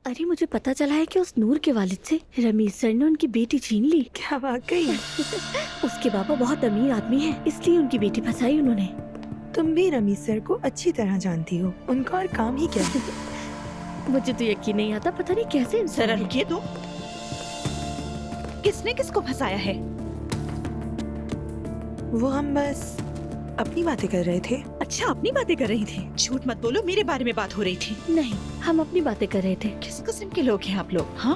अरे मुझे पता चला है कि उस नूर के वालिद से रमीज सर ने उनकी बेटी छीन ली। क्या वाकई? उसके पापा बहुत अमीर आदमी हैं, इसलिए उनकी बेटी फंसाई उन्होंने। तुम भी रमीज सर को अच्छी तरह जानती हो, उनका और काम ही क्या है? मुझे तो यकीन नहीं आता, पता नहीं कैसे इंसान जरा है। रुकिए तो, किसने किसको फंसाया है? वो हम बस अपनी बातें कर रहे थे। अच्छा, अपनी बातें कर रही थी? झूठ मत बोलो, मेरे बारे में बात हो रही थी। नहीं, हम अपनी बातें कर रहे थे। किस किस्म के लोग हैं आप लोग? हाँ,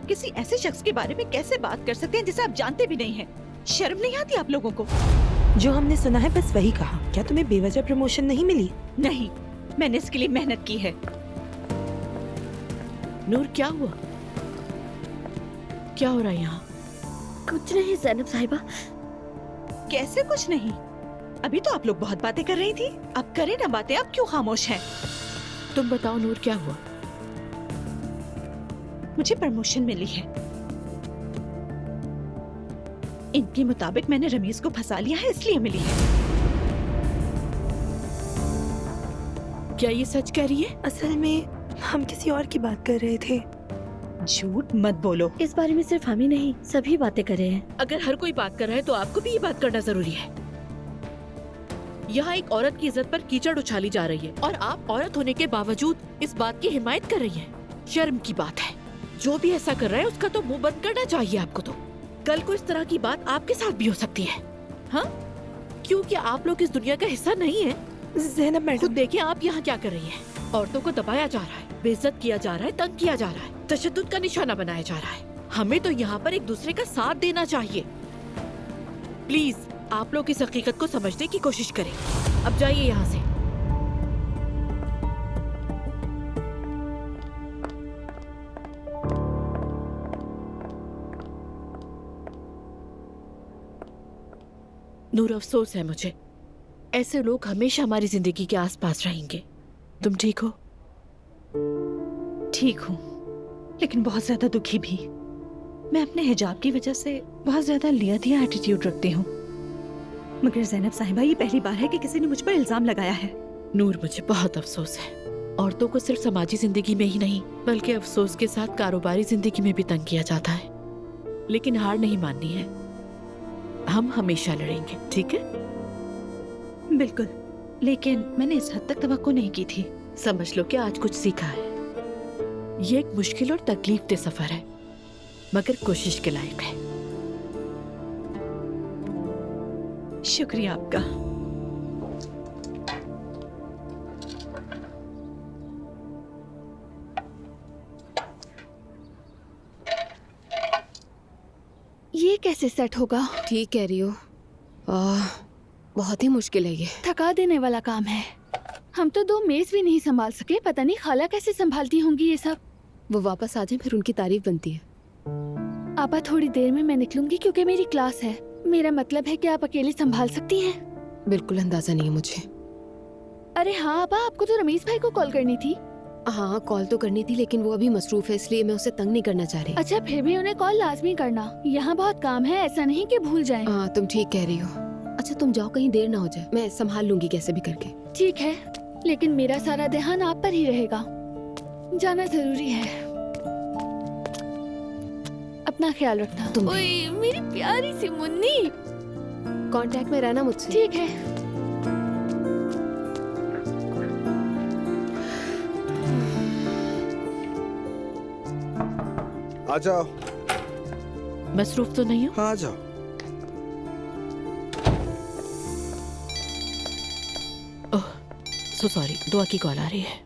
किसी ऐसे शख्स के बारे में कैसे बात कर सकते हैं जिसे आप जानते भी नहीं हैं? शर्म नहीं आती आप लोगों को? जो हमने सुना है बस वही कहा। क्या तुम्हें बेवजह प्रमोशन नहीं मिली? नहीं, मैंने इसके लिए मेहनत की है। नूर, क्या हुआ? क्या हो रहा है यहाँ? कुछ नहीं ज़ैनब साहिबा। कैसे कुछ नहीं? अभी तो आप लोग बहुत बातें कर रही थी। अब करें ना बातें, अब क्यों खामोश हैं? तुम बताओ नूर, क्या हुआ? मुझे प्रमोशन मिली है। इनके मुताबिक मैंने रमीज को फंसा लिया है, इसलिए मिली है। क्या ये सच कह रही है? असल में हम किसी और की बात कर रहे थे। झूठ मत बोलो। इस बारे में सिर्फ हम ही नहीं, सभी बातें कर रहे हैं। अगर हर कोई बात कर रहा है तो आपको भी ये बात करना जरूरी है। यहाँ एक औरत की इज्जत पर कीचड़ उछाली जा रही है और आप औरत होने के बावजूद इस बात की हिमायत कर रही हैं। शर्म की बात है। जो भी ऐसा कर रहा है उसका तो मुंह बंद करना चाहिए आपको। तो कल को इस तरह की बात आपके साथ भी हो सकती है। हाँ, क्योंकि आप लोग इस दुनिया का हिस्सा नहीं है। ज़ैनब खुद मैडम, देखिए आप यहाँ क्या कर रही हैं। औरतों को दबाया जा रहा है, बेइज्जत किया जा रहा है, तंग किया जा रहा है, तशद्दुद का निशाना बनाया जा रहा है। हमें तो यहाँ पर एक दूसरे का साथ देना चाहिए। प्लीज आप लोग इस हकीकत को समझने की कोशिश करें। अब जाइए यहाँ से। नूर, अफसोस है मुझे, ऐसे लोग हमेशा हमारी जिंदगी के आसपास रहेंगे। तुम ठीक हो? ठीक हूँ, लेकिन बहुत ज्यादा दुखी भी। मैं अपने हिजाब की वजह से बहुत ज्यादा लिया दिया एटीट्यूड रखती हूँ। मगर ज़ैनब साहिबा, ये पहली बार है कि किसी ने मुझ पर इल्जाम लगाया है। नूर, मुझे बहुत अफसोस है। औरतों को सिर्फ समाजी जिंदगी में ही नहीं बल्कि अफसोस के साथ कारोबारी जिंदगी में भी तंग किया जाता है। लेकिन हार नहीं माननी है, हम हमेशा लड़ेंगे, ठीक है? बिल्कुल, लेकिन मैंने इस हद तक तवक्को नहीं की थी। समझ लो कि आज कुछ सीखा है। ये एक मुश्किल और तकलीफ दे सफर है, मगर कोशिश के लायक है। शुक्रिया आपका। ये कैसे सेट होगा? ठीक कह रही हो। बहुत ही मुश्किल है ये। थका देने वाला काम है। हम तो 2 मेज भी नहीं संभाल सके, पता नहीं खाला कैसे संभालती होंगी ये सब। वो वापस आ जाए फिर उनकी तारीफ बनती है। आपा, थोड़ी देर में मैं निकलूंगी क्योंकि मेरी क्लास है। मेरा मतलब है कि आप अकेले संभाल सकती हैं। बिल्कुल अंदाजा नहीं है मुझे। अरे हाँ आपा, आपको तो रमीज भाई को कॉल करनी थी। हाँ, कॉल तो करनी थी लेकिन वो अभी मसरूफ है, इसलिए मैं उसे तंग नहीं करना चाह रही। अच्छा, फिर भी उन्हें कॉल लाजमी करना। यहाँ बहुत काम है, ऐसा नहीं कि भूल जाएं। हाँ, तुम ठीक कह रही हो। अच्छा, तुम जाओ, कहीं देर ना हो जाए। मैं संभाल लूंगी कैसे भी करके। ठीक है, लेकिन मेरा सारा ध्यान आप पर ही रहेगा। जाना जरूरी है। अपना ख्याल रखना। तुम भी। ओए मेरी प्यारी सी मुन्नी। कांटेक्ट में रहना मुझसे। ठीक है। आ जाओ। मसरूफ तो नहीं हो? हाँ, आ जाओ। ओह, सो सॉरी, दुआ की कॉल आ रही है।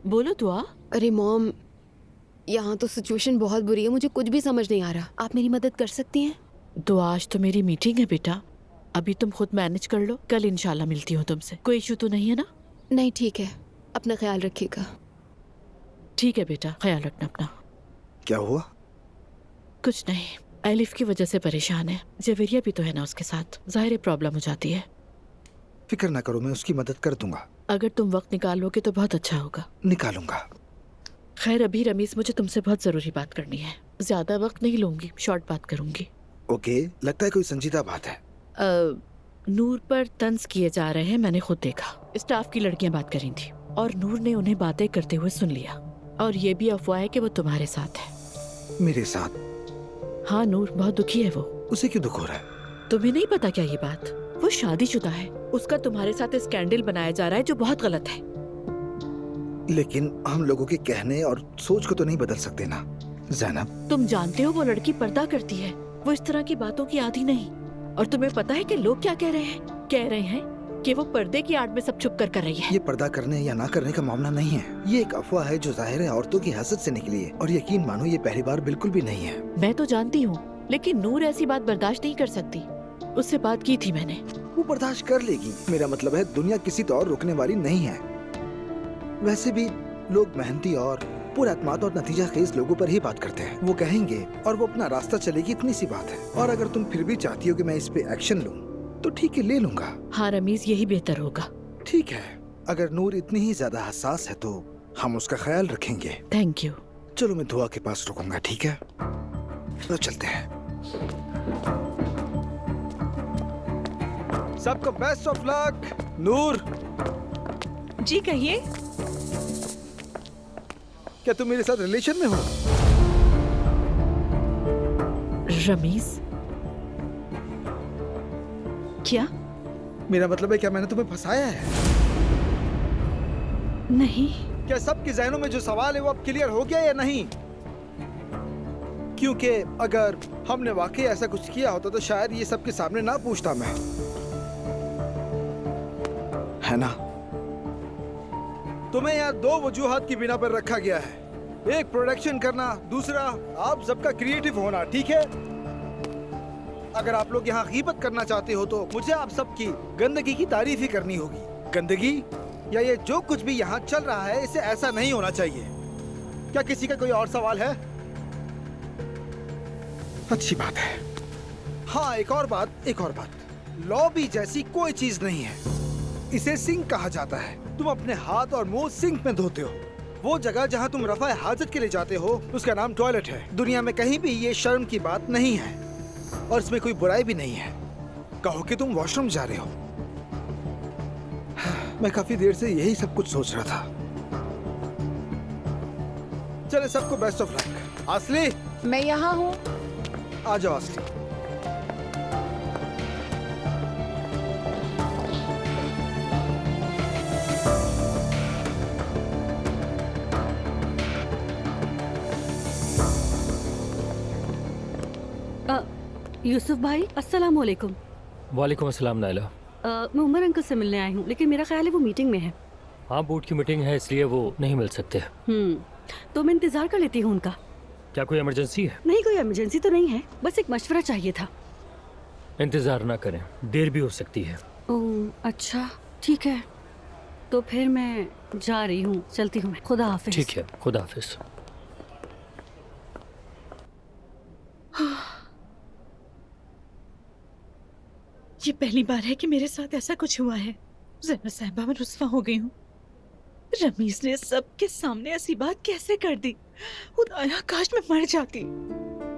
बोलो दुआ। अरे मॉम, यहाँ तो सिचुएशन बहुत बुरी है, मुझे कुछ भी समझ नहीं आ रहा। आप मेरी मदद कर सकती हैं? दुआ, आज तो मेरी मीटिंग है बेटा, अभी तुम खुद मैनेज कर लो। कल इंशाल्लाह मिलती हूँ तुमसे। कोई इशू तो नहीं है ना? नहीं, ठीक है, अपना ख्याल रखिएगा। ठीक है बेटा, ख्याल रखना अपना। क्या हुआ? कुछ नहीं, एलिफ की वजह से परेशान है। जवेरिया भी तो है ना उसके साथ, जाहिर प्रॉब्लम हो जाती है। फिक्र ना करो, मैं उसकी मदद कर दूंगा। अगर तुम वक्त निकाल लोगे तो बहुत अच्छा होगा। निकालूंगा। खैर अभी रमीज, मुझे तुमसे बहुत जरूरी बात करनी है। ज्यादा वक्त नहीं लूंगी, शॉर्ट बात करूंगी। ओके, लगता है कोई संजीदा बात है। नूर पर तंज किए जा रहे हैं, मैंने खुद देखा। स्टाफ की लड़कियां बात कर रही थी और नूर ने उन्हें बातें करते हुए सुन लिया। और ये भी अफवाह है कि वो तुम्हारे साथ है। मेरे साथ? हाँ नूर, बहुत दुखी है वो। उसे क्यों दुख हो रहा है? तुम्हें नहीं पता क्या ये बात? वो शादीशुदा है। उसका तुम्हारे साथ स्कैंडल बनाया जा रहा है जो बहुत गलत है। लेकिन हम लोगों के कहने और सोच को तो नहीं बदल सकते ना ज़ैनब। तुम जानते हो वो लड़की पर्दा करती है। वो इस तरह की बातों की आदी नहीं। और तुम्हें पता है कि लोग क्या कह रहे हैं? कह रहे हैं कि वो पर्दे की आड़ में सब छुप कर रही है। ये पर्दा करने या ना करने का मामला नहीं है। ये एक अफवाह है जो जाहिर है औरतों की हसद से निकली है। और यकीन मानो ये पहली बार बिल्कुल भी नहीं है। मैं तो जानती हूँ, लेकिन नूर ऐसी बात बर्दाश्त नहीं कर सकती। उससे बात की थी मैंने। वो बर्दाश्त कर लेगी। मेरा मतलब है दुनिया किसी तो और रुकने वाली नहीं है। वैसे भी लोग मेहनती और पुरअतमाद और नतीजा खेज लोगों पर ही बात करते हैं। वो कहेंगे और वो अपना रास्ता चलेगी, इतनी सी बात है। और अगर तुम फिर भी चाहती हो कि मैं इस पे एक्शन लूं, तो ठीक है, ले लूंगा। हाँ रमीज, यही बेहतर होगा। ठीक है, अगर नूर इतनी ही ज्यादा हसास है तो हम उसका ख्याल रखेंगे। Thank you. चलो मैं दुआ के पास रुकूंगा, ठीक है? चलो चलते हैं। सबको बेस्ट ऑफ लक। नूर, जी कहिए। क्या तुम मेरे साथ रिलेशन में हो? रमीज, क्या? मेरा मतलब है क्या मैंने तुम्हें फंसाया है? नहीं। क्या सबके ज़हनों में जो सवाल है वो अब क्लियर हो गया या नहीं? क्योंकि अगर हमने वाकई ऐसा कुछ किया होता तो शायद ये सबके सामने ना पूछता मैं, है ना? तुम्हें यहाँ दो वजूहात की बिना पर रखा गया है। एक प्रोडक्शन करना, दूसरा आप सबका क्रिएटिव होना, ठीक है? अगर आप लोग यहाँ गीबत करना चाहते हो तो मुझे आप सबकी गंदगी की तारीफ ही करनी होगी। गंदगी या ये जो कुछ भी यहाँ चल रहा है, इसे ऐसा नहीं होना चाहिए। क्या किसी का कोई और सवाल है? अच्छी बात है। हाँ, एक और बात, लॉबी जैसी कोई चीज नहीं है। इसे सिंक कहा जाता है। तुम अपने हाथ और मुंह सिंक में धोते हो। वो जगह जहाँ तुम रफ़ा हाजत के लिए जाते हो, उसका नाम टॉयलेट है। दुनिया में कहीं भी ये शर्म की बात नहीं है और इसमें कोई बुराई भी नहीं है। कहो कि तुम वॉशरूम जा रहे हो। मैं काफी देर से यही सब कुछ सोच रहा था। चले, सबको बेस्ट ऑफ लक। असली, मैं यहाँ हूँ। आ जाओ असली। यूसुफ भाई, अस्सलाम वालेकुम। वालेकुम अस्सलाम नाइला। मैं उमर अंकल से मिलने आई हूँ, लेकिन मेरा ख्याल है वो मीटिंग में है। हाँ, बोर्ड की मीटिंग है इसलिए वो नहीं मिल सकते। तो मैं इंतज़ार कर लेती हूँ उनका। क्या कोई इमरजेंसी है? नहीं, कोई इमरजेंसी तो नहीं है, बस एक मशवरा चाहिए था। इंतज़ार ना करें, देर भी हो सकती है। ओह अच्छा, ठीक है। तो फिर मैं जा रही हूँ, चलती हूँ मैं। खुदा हाफिज। ठीक है, खुदा हाफिज। ये पहली बार है कि मेरे साथ ऐसा कुछ हुआ है। ज़ैनब साहिबा, मैं रुस्वा हो गई हूँ। रमीज ने सबके सामने ऐसी बात कैसे कर दी? खुदाया, काश मैं मर जाती।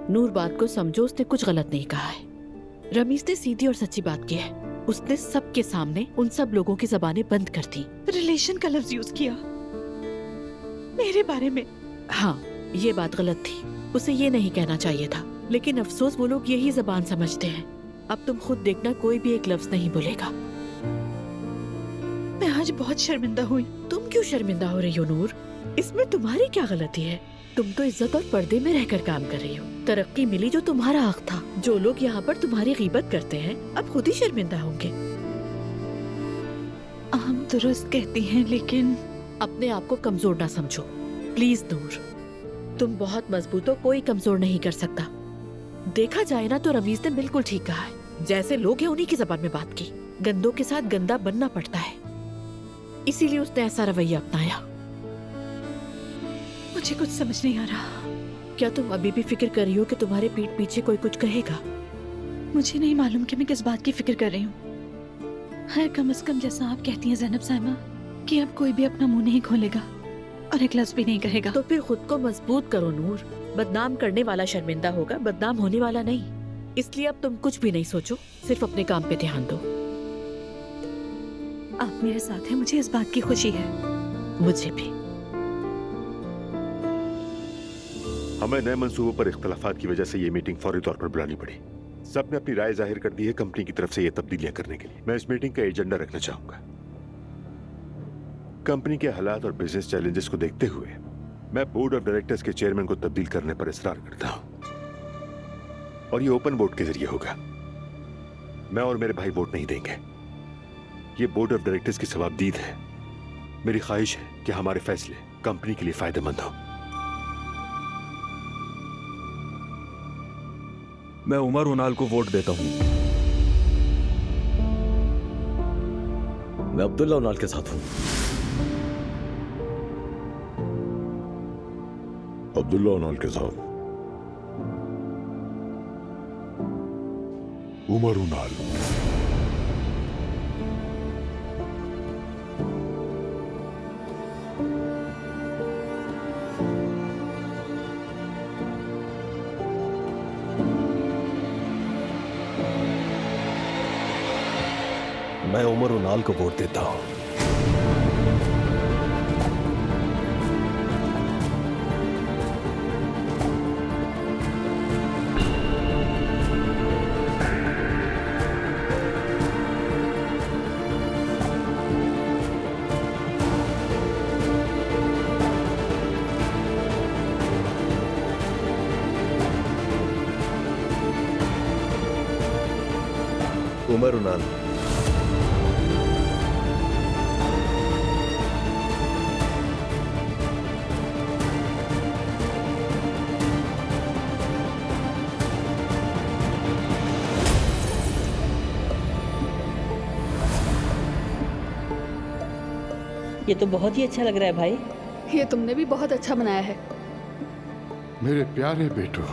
नूर, बात को समझो, उसने कुछ गलत नहीं कहा है। रमीज ने सीधी और सच्ची बात की है। उसने सबके सामने उन सब लोगों की जबानें बंद कर दी। रिलेशन का लफ्ज यूज किया मेरे बारे में। हाँ, ये बात गलत थी। उसे ये नहीं कहना चाहिए था, लेकिन अफसोस वो लोग यही जबान समझते हैं। अब तुम खुद देखना, कोई भी एक लफ्ज नहीं बोलेगा। मैं आज बहुत शर्मिंदा हुई। तुम क्यों शर्मिंदा हो रही हो नूर? इसमें तुम्हारी क्या गलती है? तुम तो इज्जत और पर्दे में रहकर काम कर रही हो। तरक्की मिली जो तुम्हारा हक था। जो लोग यहाँ पर तुम्हारी गीबत करते हैं अब खुद ही शर्मिंदा होंगे। हम दुरुस्त कहती हैं, लेकिन अपने आप को कमजोर ना समझो प्लीज नूर। तुम बहुत मजबूत हो, कोई कमजोर नहीं कर सकता। देखा जाए ना तो रमीज ने बिल्कुल ठीक कहा है। जैसे लोग हैं उन्हीं की जबान में बात की। गंदों के साथ गंदा बनना पड़ता है, इसीलिए उसने ऐसा रवैया अपनाया। मुझे कुछ समझ नहीं आ रहा। क्या तुम अभी भी फिक्र कर रही हो कि तुम्हारे पीठ पीछे कोई कुछ कहेगा? मुझे नहीं मालूम कि मैं किस बात की फिक्र कर रही हूँ। हर कम से कम जैसा आप कहती हैं ज़ैनब साहिबा, कि अब कोई भी अपना मुंह नहीं खोलेगा और एक लफ्ज भी नहीं कहेगा। तो फिर खुद को मजबूत करो नूर। बदनाम करने वाला शर्मिंदा होगा, बदनाम होने वाला नहीं। इसलिए अब तुम कुछ भी नहीं सोचो, सिर्फ अपने काम पे ध्यान दो। आप मेरे साथ हैं, मुझे इस बात की खुशी है। मुझे भी। हमें नए मंसूबों पर इख्तलाफात की वजह से ये मीटिंग फौरी तौर पर बुलानी पड़ी। सबने अपनी राय जाहिर कर दी है कंपनी की तरफ से ये तब्दीलियां करने के लिए। मैं इस मीटिंग का एजेंडा रखना चाहूंगा। कंपनी के हालात और बिजनेस चैलेंजेस को देखते हुए मैं बोर्ड ऑफ डायरेक्टर्स के चेयरमैन को तब्दील करने पर इसरार करता हूं, और ये ओपन वोट के जरिए होगा। मैं और मेरे भाई वोट नहीं देंगे। ये बोर्ड ऑफ डायरेक्टर्स की सवाबदीद है। मेरी ख्वाहिश है कि हमारे फैसले कंपनी के लिए फायदेमंद हो। मैं उमर उनाल को वोट देता हूं। मैं अब्दुल्ला उनाल के साथ हूं। अब्दुल्ला उनाल के साथ उमर उनाल। मैं उमर उनाल को वोट देता हूं। उमर उनाल। ये तो बहुत ही अच्छा लग रहा है भाई। ये तुमने भी बहुत अच्छा बनाया है। मेरे प्यारे बेटो,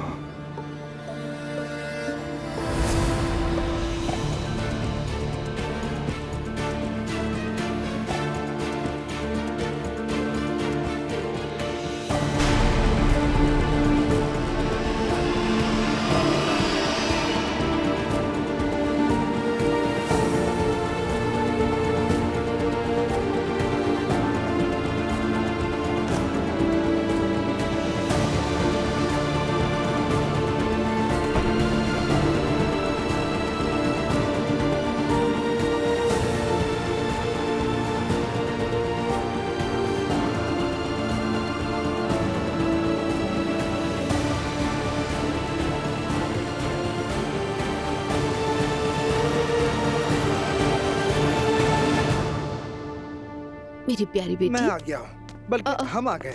मेरी प्यारी बेटी। मैं आ गया हूँ, बल्कि हम आ गए।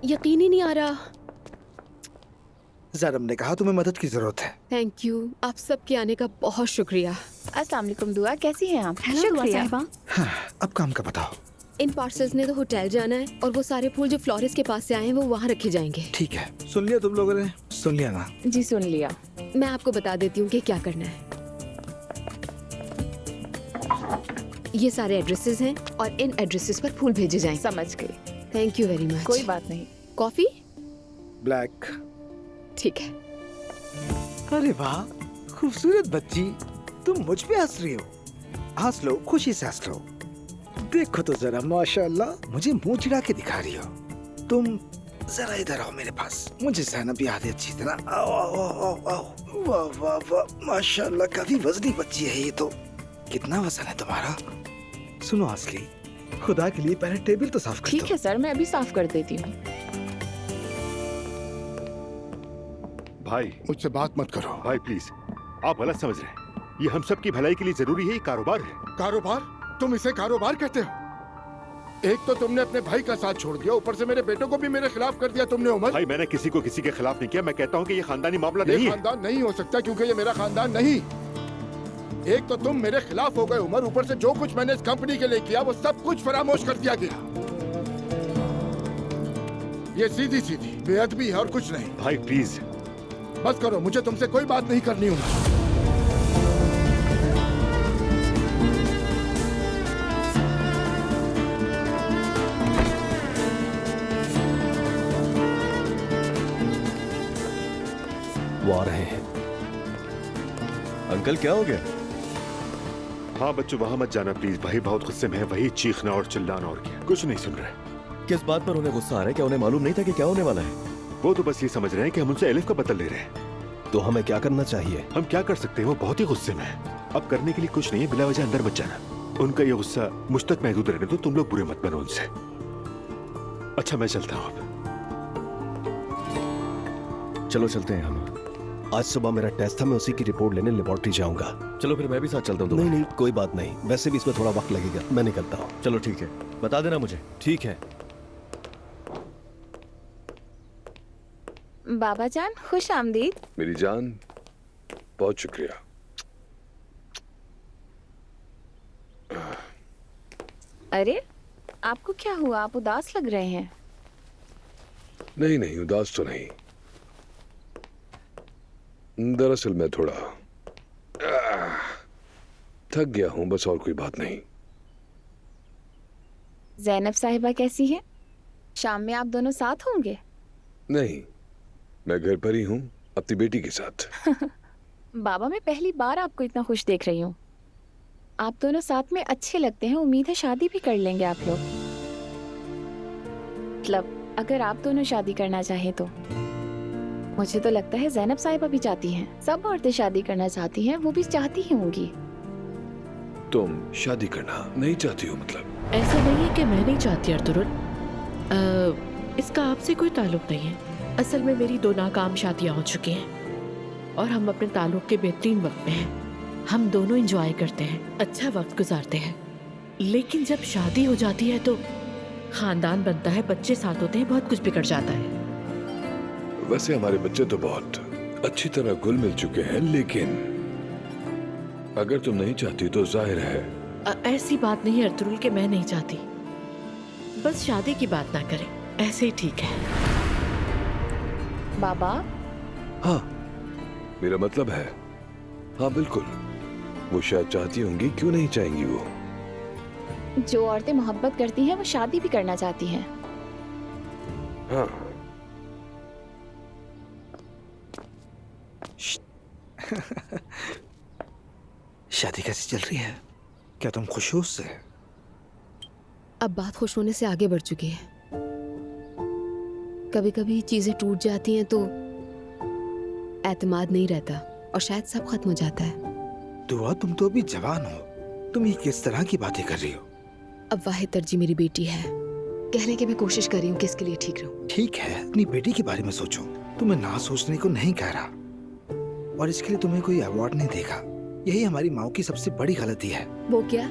यकीन ही नहीं आ रहा। ज़रम ने कहा तुम्हें मदद की जरूरत है। थैंक यू, आप सबके आने का बहुत शुक्रिया। अस्सलाम वालेकुम दुआ, कैसी हैं आप? शुक्रिया। हाँ, अब काम का बताओ। इन पार्सल्स ने तो होटल जाना है, और वो सारे फूल जो फ्लोरिस्ट के पास से आए हैं वो वहाँ रखे जाएंगे। ठीक है, सुन लिया तुम लोगों ने? सुन लिया ना? जी सुन लिया। मैं आपको बता देती हूँ कि क्या करना है। ये सारे एड्रेसेस हैं और इन एड्रेसेस पर फूल भेजे जाएंगे। समझ गई। Thank you very much. कोई बात नहीं। कॉफी? ब्लैक। ठीक है। अरे वाह, खूबसूरत बच्ची, तुम मुझ पे हंस रही हो। हंस लो, खुशी से हंस लो। देखो तो जरा, माशाल्लाह, मुझे मुंह चिढ़ा के दिखा रही हो। तुम जरा इधर आओ मेरे पास, मुझे सहना भी आती अच्छी तरह। आओ आओ आओ आओ। वाह वाह वाह, माशाल्लाह, काफी वजनी बच्ची है ये तो। कितना वजन है तुम्हारा? सुनो असली, खुदा के लिए पहले टेबल तो साफ कर दो। ठीक है सर, मैं अभी साफ कर देती हूँ। भाई मुझसे बात मत करो। भाई प्लीज, आप गलत समझ रहे हैं। ये हम सब की भलाई के लिए जरूरी है। ये कारोबार है। कारोबार? तुम इसे कारोबार कहते हो? एक तो तुमने अपने भाई का साथ छोड़ दिया, ऊपर से मेरे बेटों को भी मेरे खिलाफ कर दिया तुमने। उमर भाई, मैंने किसी को किसी के खिलाफ नहीं किया। मैं कहता हूँ कि ये खानदानी मामला नहीं है। खानदान नहीं हो सकता क्योंकि ये मेरा खानदान नहीं। एक तो तुम मेरे खिलाफ हो गए उमर, ऊपर से जो कुछ मैंने इस कंपनी के लिए किया वो सब कुछ फरामोश कर दिया गया। ये सीधी सीधी बेअदबी है और कुछ नहीं। भाई प्लीज बस करो, मुझे तुमसे कोई बात नहीं करनी। उमर, वो आ रहे हैं। अंकल क्या हो गया? हाँ बच्चों, वहाँ मत जाना प्लीज। भाई बहुत गुस्से में है, वही चीखना और चिल्लाना और क्या। कुछ नहीं सुन रहे। किस बात पर उन्हें गुस्सा आ रहा है? क्या उन्हें मालूम नहीं था कि क्या होने वाला है? वो तो बस ये समझ रहे हैं कि हम उनसे एलिफ का बदला ले रहे हैं। तो हमें क्या करना चाहिए? हम क्या कर सकते हैं? वो बहुत ही गुस्से में है। अब करने के लिए कुछ नहीं है, बिला वजह अंदर मत जाना। उनका ये गुस्सा मुझ तक महदूद रहने दो, तुम लोग बुरे मत बनो उनसे। अच्छा मैं चलता हूँ अब। चलो चलते हैं हम। आज सुबह मेरा टेस्ट था, मैं उसी की रिपोर्ट लेने लेबोरेटरी जाऊंगा। चलो फिर मैं भी साथ चलता हूँ। नहीं नहीं कोई बात नहीं, वैसे भी इसमें थोड़ा वक्त लगेगा, मैं निकलता हूँ। चलो ठीक है, बता देना मुझे। ठीक है। बाबा जान खुश आमदीद। मेरी जान, बहुत शुक्रिया। अरे आपको क्या हुआ, आप उदास लग रहे हैं। नहीं नहीं, उदास तो नहीं। दरअसल मैं थोड़ा थक गया हूं, बस और कोई बात नहीं। ज़ैनब साहिबा कैसी है? शाम में आप दोनों साथ होंगे? नहीं, मैं घर पर ही हूं अपनी बेटी के साथ। बाबा मैं पहली बार आपको इतना खुश देख रही हूँ। आप दोनों साथ में अच्छे लगते हैं, उम्मीद है शादी भी कर लेंगे आप लोग। मतलब अगर आप दोनों शादी करना चाहें तो। मुझे तो लगता है ज़ैनब साहिबा भी चाहती हैं। सब औरतें शादी करना चाहती हैं, वो भी चाहती ही होंगी। तुम शादी करना नहीं चाहती हो मतलब? ऐसा नहीं है कि मैं नहीं चाहती अर्तुरुल, इसका आपसे कोई ताल्लुक नहीं है। असल में मेरी 2 नाकाम शादियां हो चुकी हैं और हम अपने ताल्लुक के बेहतरीन वक्त में हैं। हम दोनों एंजॉय करते हैं, अच्छा वक्त गुजारते हैं। लेकिन जब शादी हो जाती है तो खानदान बनता है, बच्चे साथ होते हैं, बहुत कुछ बिगड़ जाता है। वैसे हमारे बच्चे तो बहुत अच्छी तरह घुल मिल चुके हैं, लेकिन अगर तुम नहीं चाहती तो जाहिर है। ऐसी बात नहीं है अर्तुरुल कि मैं नहीं चाहती, बस शादी की बात ना करें, ऐसे ही ठीक है। बाबा? हाँ, मेरा मतलब है हाँ बिल्कुल। वो शायद चाहती होंगी, क्यों नहीं चाहेंगी वो? जो औरतें मोहब्बत करती हैं वो शादी भी करना चाहती हैं। हाँ। शादी कैसी चल रही है? क्या तुम खुश हो उससे? अब बात खुश होने से आगे बढ़ चुकी है। कभी कभी चीजें टूट जाती हैं तो एतमाद नहीं रहता और शायद सब खत्म हो जाता है। दुआ तुम तो अभी जवान हो, तुम ये किस तरह की बातें कर रही हो? अब वाहिद तरजीह मेरी बेटी है, कहने की मैं कोशिश कर रही हूँ कि इसके लिए ठीक रहूं। ठीक है, अपनी बेटी के बारे में सोचो। तुम्हें ना सोचने को नहीं कह रहा, और इसके लिए तुम्हें कोई अवार्ड नहीं देगा। यही हमारी माँ की सबसे बड़ी गलती है। वो क्या?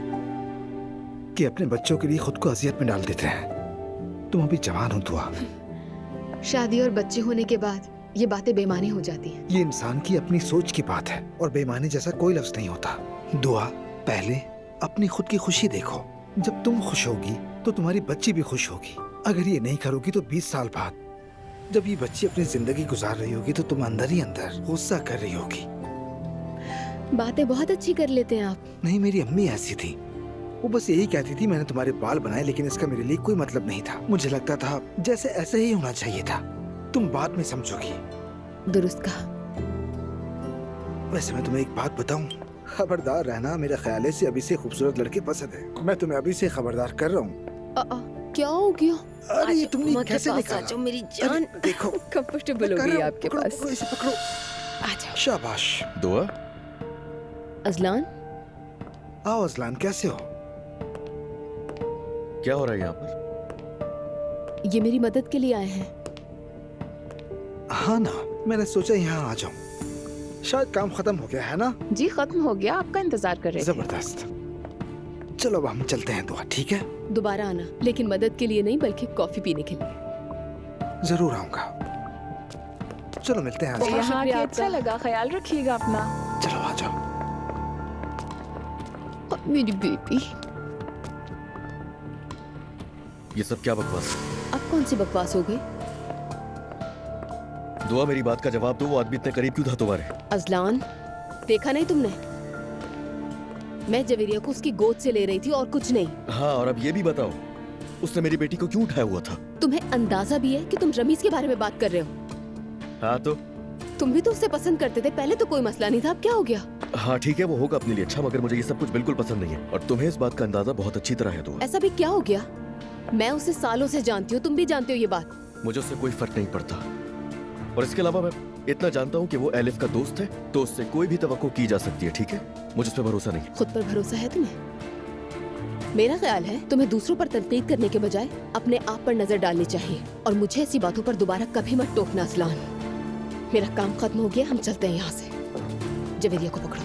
कि अपने बच्चों के लिए खुद को अजियत में डाल देते हैं। तुम अभी जवान हो दुआ। शादी और बच्चे होने के बाद ये बातें बेमानी हो जाती हैं। ये इंसान की अपनी सोच की बात है और बेमानी जैसा कोई लफ्ज नहीं होता। दुआ, पहले अपनी खुद की खुशी देखो। जब तुम खुश होगी तो तुम्हारी बच्ची भी खुश होगी। अगर ये नहीं करोगी तो 20 साल बाद जब ये बच्ची अपनी जिंदगी गुजार रही होगी तो तुम अंदर ही अंदर गुस्सा कर रही होगी। बातें बहुत अच्छी कर लेते हैं आप। नहीं, मेरी अम्मी ऐसी थी, वो बस यही कहती थी मैंने तुम्हारे बाल बनाए, लेकिन इसका मेरे लिए कोई मतलब नहीं था। मुझे लगता था जैसे ऐसे ही होना चाहिए था। तुम बाद में समझोगी। दुरुस्त कहा। वैसे मैं तुम्हें एक बात बताऊं, खबरदार रहना। मेरे ख्याल से अभी से खूबसूरत लड़के पसंद है। मैं तुम्हें अभी से खबरदार कर रहा हूँ। क्या हो गया? अरे ये तुमने कैसे निकाला? मेरी जान देखो कंफर्टेबल हो गई आपके पास। पकड़ो, इसे पकड़ो। आजा। शाबाश। दुआ। अजलान। आओ अजलान, कैसे हो? क्या हो रहा है यहाँ पर? ये मेरी मदद के लिए आए हैं। हाँ ना, मैंने सोचा यहाँ आ जाऊं। शायद काम खत्म हो गया है ना? जी खत्म हो गया, आपका इंतजार कर रहे थे। जबरदस्त। चलो अब हम चलते हैं दुआ, ठीक है? दोबारा आना, लेकिन मदद के लिए नहीं बल्कि कॉफी पीने के लिए। जरूर आऊंगा। चलो मिलते हैं। यहाँ आके अच्छा लगा, ख्याल रखिएगा अपना। चलो आ जाओ। मेरी बेटी। ये सब क्या बकवास? अब कौन सी बकवास हो गई? दुआ, मेरी बात का जवाब दो। वो आदमी इतने करीब क्यों था तुम्हारे? अजलान, देखा नहीं तुमने? मैं जवेरिया को उसकी गोद से ले रही थी और कुछ नहीं। हाँ, और अब ये भी बताओ, उसने मेरी बेटी को क्यों उठाया हुआ था? तुम्हें अंदाजा भी है कि तुम रमीज के बारे में बात कर रहे हो? हाँ तो? तुम भी तो उससे पसंद करते थे, पहले तो कोई मसला नहीं था, अब क्या हो गया? हाँ ठीक है, वो होगा अपने लिए अच्छा, मगर मुझे ये सब कुछ बिल्कुल पसंद नहीं है और तुम्हें इस बात का अंदाजा बहुत अच्छी तरह है। दुआ, ऐसा भी क्या हो गया? मैं उसे सालों से जानती हूँ, तुम भी जानते हो ये बात। मुझे उससे कोई फर्क नहीं पड़ता। और इसके अलावा मैं इतना जानता हूँ कि वो एलिफ का दोस्त है, तो उससे कोई भी तवक्को की जा सकती है, ठीक है? मुझे उस पर भरोसा नहीं। खुद पर भरोसा है तुम्हें? मेरा ख्याल है तुम्हें दूसरों पर तनकीद करने के बजाय अपने आप पर नजर डालनी चाहिए। और मुझे ऐसी बातों पर दोबारा कभी मत टोकना असलान। मेरा काम खत्म हो गया, हम चलते हैं यहाँ से। जवेरिया को पकड़ो।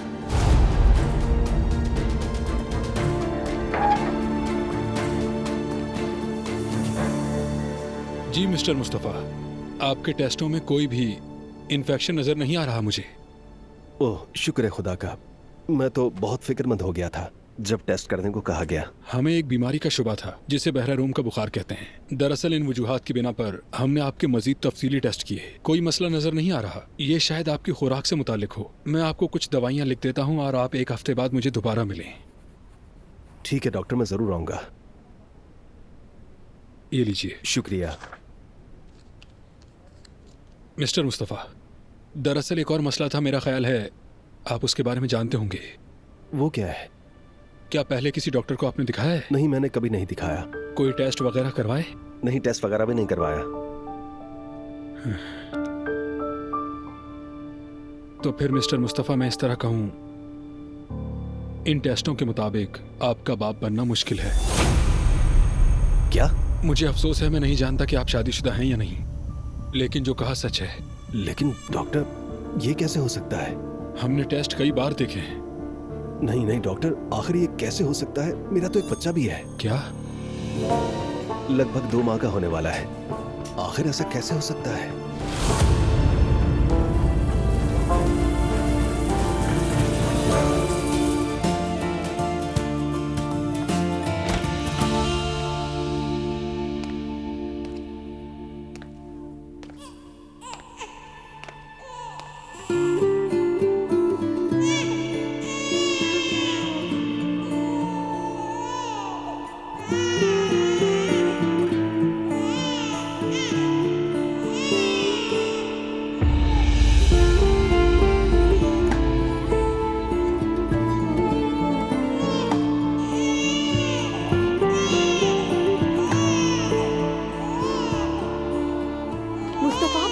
जी मिस्टर मुस्तफा, आपके टेस्टों में कोई भी इन्फेक्शन नजर नहीं आ रहा मुझे। ओह, शुक्र है खुदा का। मैं तो बहुत फिक्रमंद हो गया था जब टेस्ट करने को कहा गया। हमें एक बीमारी का शुबा था जिसे बहरा रूम का बुखार कहते हैं। दरअसल इन वजूहात की बिना पर हमने आपके मजीद तफसीली टेस्ट किए, कोई मसला नजर नहीं आ रहा। ये शायद आपकी खुराक से मुतालिक हो। मैं आपको कुछ दवाइयाँ लिख देता हूँ और आप 1 हफ्ते बाद मुझे दोबारा मिलें। ठीक है डॉक्टर, मैं जरूर आऊंगा। ये लीजिए। शुक्रिया। मिस्टर मुस्तफा, दरअसल एक और मसला था, मेरा ख्याल है आप उसके बारे में जानते होंगे। वो क्या है? क्या पहले किसी डॉक्टर को आपने दिखाया है? नहीं, मैंने कभी नहीं दिखाया। कोई टेस्ट वगैरह करवाए? नहीं, टेस्ट वगैरह भी नहीं करवाया। तो फिर मिस्टर मुस्तफा, मैं इस तरह कहूं, इन टेस्टों के मुताबिक आपका बाप बनना मुश्किल है। क्या? मुझे अफसोस है, मैं नहीं जानता कि आप शादीशुदा हैं या नहीं, लेकिन जो कहा सच है। लेकिन डॉक्टर, ये कैसे हो सकता है? हमने टेस्ट कई बार देखे हैं। नहीं नहीं डॉक्टर, आखिर ये कैसे हो सकता है? मेरा तो एक बच्चा भी है। क्या? लगभग 2 माह का होने वाला है। आखिर ऐसा कैसे हो सकता है?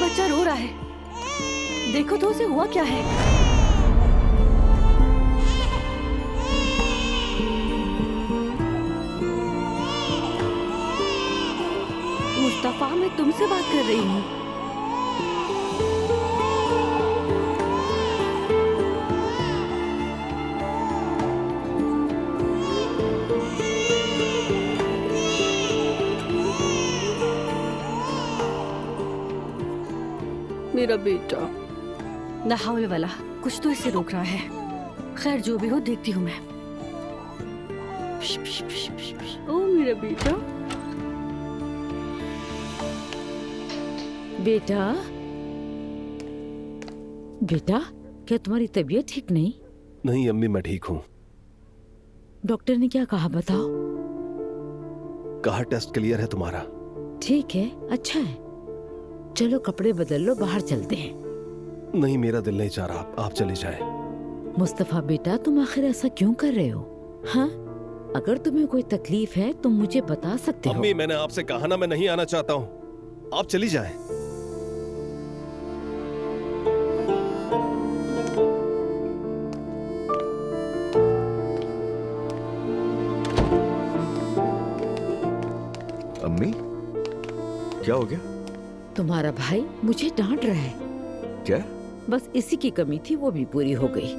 बच्चा रो रहा है, देखो तो उसे हुआ क्या है। मुस्तफा, मैं तुमसे बात कर रही हूँ। मेरा बेटा ना हौल वाला, कुछ तो इसे रोक रहा है। खैर जो भी हो, देखती हूँ मैं। ओ मेरा बेटा। बेटा, बेटा, क्या तुम्हारी तबीयत ठीक नहीं? नहीं अम्मी, मैं ठीक हूँ। डॉक्टर ने क्या कहा बताओ? कहा टेस्ट क्लियर है तुम्हारा। ठीक है, अच्छा है। चलो कपड़े बदल लो, बाहर चलते हैं। नहीं, मेरा दिल नहीं चाह रहा, आप चले जाएं। मुस्तफा बेटा, तुम आखिर ऐसा क्यों कर रहे हो? हाँ, अगर तुम्हें कोई तकलीफ है तुम मुझे बता सकते हो। अम्मी, मैंने आपसे कहा ना, मैं नहीं आना चाहता हूँ। आप चली जाएं। अम्मी, क्या हो गया? तुम्हारा भाई मुझे डांट रहा है। क्या? बस इसी की कमी थी, वो भी पूरी हो गई।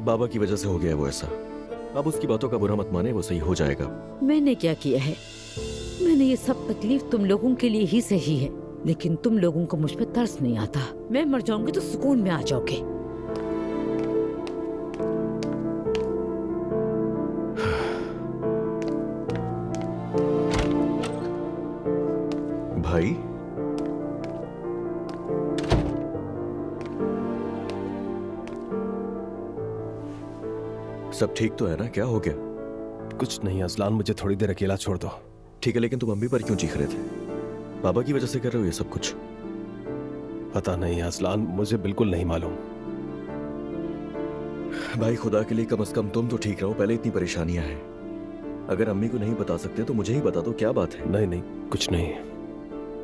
बाबा की वजह से हो गया वो ऐसा। अब उसकी बातों का बुरा मत माने, वो सही हो जाएगा। मैंने क्या किया है? मैंने ये सब तकलीफ तुम लोगों के लिए ही सही है, लेकिन तुम लोगों को मुझ पर तरस नहीं आता। मैं मर जाऊंगी तो सुकून में आ जाओगे। भाई, सब ठीक तो है ना? क्या हो गया? कुछ नहीं असलान, मुझे थोड़ी देर अकेला छोड़ दो। ठीक है, लेकिन तुम अम्मी पर क्यों चीख रहे थे? बाबा की वजह से कर रहे हो ये सब कुछ? पता नहीं असलान, मुझे बिल्कुल नहीं मालूम। भाई, खुदा के लिए कम से कम तुम तो ठीक रहो। पहले इतनी परेशानियां हैं, अगर अम्मी को नहीं बता सकते तो मुझे ही बता दो। क्या बात है? नहीं नहीं, कुछ नहीं।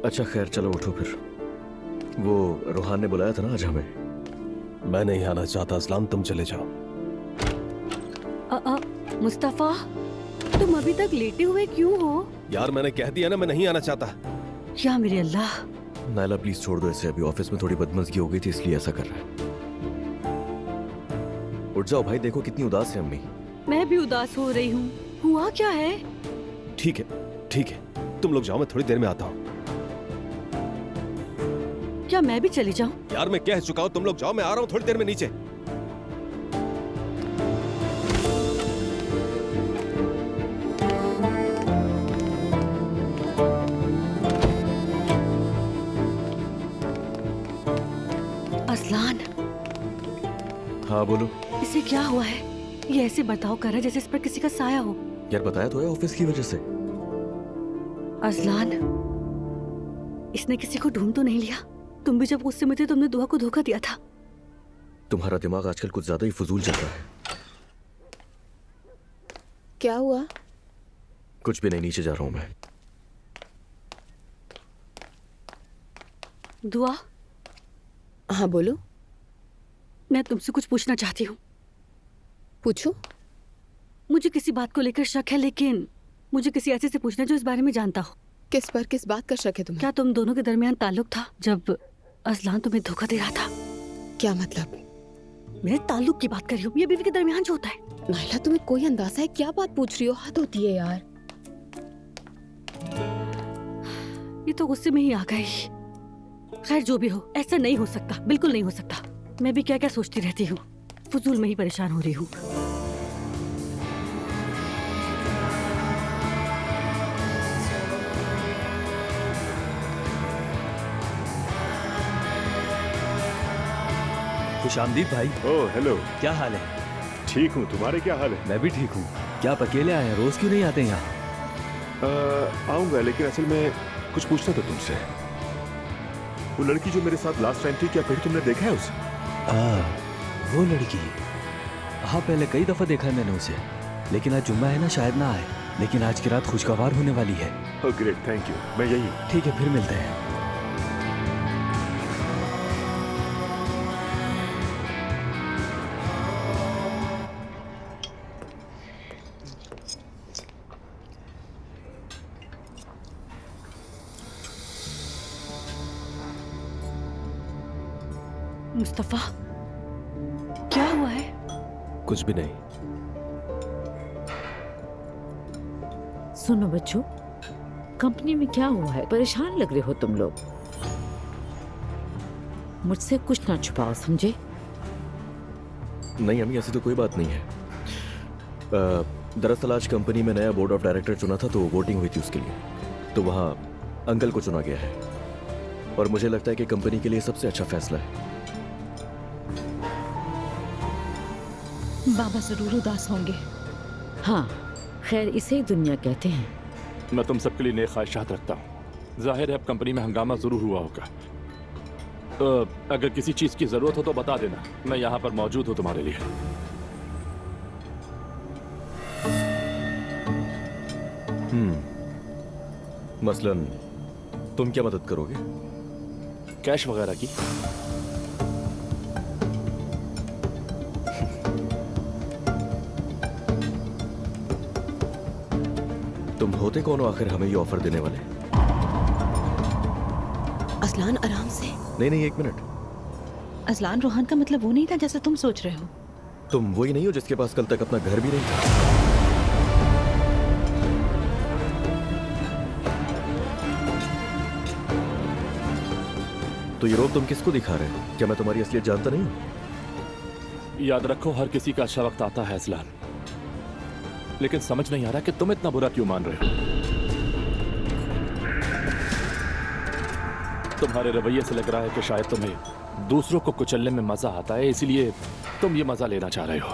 अच्छा खैर, चलो उठो फिर। वो रोहान ने बुलाया था ना आज हमें। मैं नहीं आना चाहता असलान, तुम चले जाओ। मुस्तफा, तुम अभी तक लेटे हुए क्यों हो? यार मैंने कह दिया ना, मैं नहीं आना चाहता। या मेरे अल्लाह। नायला प्लीज छोड़ दो इसे, अभी ऑफिस में थोड़ी बदमज़गी हो गई थी इसलिए ऐसा कर रहा है। उठ जाओ भाई, देखो कितनी उदास है अम्मी। मैं भी उदास हो रही हूँ। हुआ क्या है? ठीक है ठीक है, तुम लोग जाओ, मैं थोड़ी देर में आता हूँ। क्या मैं भी चली जाऊँ? यार मैं कह चुका हूँ, तुम लोग जाओ, मैं आ रहा हूँ थोड़ी देर में नीचे। असलान। हाँ बोलो। इसे क्या हुआ है? ये ऐसे बर्ताव कर रहा है जैसे इस पर किसी का साया हो। यार बताया तो है, ऑफिस की वजह से। असलान, इसने किसी को ढूंढ तो नहीं लिया? तुम भी जब गुस्से में थे तुमने दुआ को धोखा दिया था। तुम्हारा दिमाग आजकल कुछ ज्यादा ही फजूल चल रहा है। क्या हुआ? कुछ भी नहीं, नीचे जा रहा हूँ मैं। दुआ। हाँ बोलो। मैं तुमसे कुछ पूछना चाहती हूँ। पूछो। मुझे किसी बात को लेकर शक है, लेकिन मुझे किसी ऐसे से पूछना जो इस बारे में जानता हो। किस पर, किस बात का शक है तुम्हें? क्या तुम दोनों के दरमियान ताल्लुक था जब असलान तुम्हें धोखा दे रहा था? क्या मतलब? मेरे ताल्लुक की बात कर रही हूँ, ये बीवी के दरमियान जो होता है। नायला तुम्हें कोई अंदाजा है क्या बात पूछ रही हो? हद होती है यार। ये तो गुस्से में ही आ गई। खैर जो भी हो, ऐसा नहीं हो सकता, बिल्कुल नहीं हो सकता। मैं भी क्या क्या सोचती रहती हूँ, फजूल में ही परेशान हो रही हूँ। खुशामदीद भाई। ओह हेलो, क्या हाल है? ठीक हूँ, तुम्हारे क्या हाल है? मैं भी ठीक हूँ। क्या आप अकेले आए हैं? रोज क्यों नहीं आते यहाँ? आऊंगा, लेकिन असल में कुछ पूछना था तुमसे। वो लड़की जो मेरे साथ लास्ट टाइम थी, क्या कभी तुमने देखा है उसे? वो लड़की? हाँ पहले कई दफा देखा है मैंने उसे, लेकिन आज जुम्मा है ना, शायद ना आए। लेकिन आज की रात खुशगवार होने वाली है। Oh great, thank you. मैं यही हूँ। ठीक है, फिर मिलते हैं। मुस्तफा, क्या हुआ है? कुछ भी नहीं। सुनो बच्चों, कंपनी में क्या हुआ है? परेशान लग रहे हो तुम लोग। मुझसे कुछ ना छुपाओ, समझे? नहीं अम्मी, ऐसी तो कोई बात नहीं है। दरअसल आज कंपनी में नया बोर्ड ऑफ डायरेक्टर चुना था, तो वोटिंग हुई थी उसके लिए। तो वहाँ अंकल को चुना गया है और मुझे लगता है कि कंपनी के लिए सबसे अच्छा फैसला है। बाबा जरूर उदास होंगे। हाँ, खैर इसे ही दुनिया कहते हैं। मैं तुम सबके लिए नेक ख्वाहिशात रखता हूँ। जाहिर है अब कंपनी में हंगामा जरूर हुआ होगा। अगर किसी चीज की जरूरत हो तो बता देना, मैं यहाँ पर मौजूद हूँ तुम्हारे लिए। मसलन तुम क्या मदद करोगे? कैश वगैरह की। तुम होते कौन हो आखिर हमें ये ऑफर देने वाले? असलान आराम से। नहीं, एक मिनट। असलान, रोहान का मतलब वो नहीं था जैसा तुम सोच रहे हो। तुम वही नहीं हो जिसके पास कल तक अपना घर भी नहीं था? तो ये रोब तुम किसको दिखा रहे हो? क्या मैं तुम्हारी असलियत जानता नहीं हूं? याद रखो, हर किसी का अच्छा वक्त आता है असलान, लेकिन समझ नहीं आ रहा कि तुम इतना बुरा क्यों मान रहे हो। तुम्हारे रवैये से लग रहा है कि शायद तुम्हें दूसरों को कुचलने में मजा आता है, इसलिए तुम ये मजा लेना चाह रहे हो।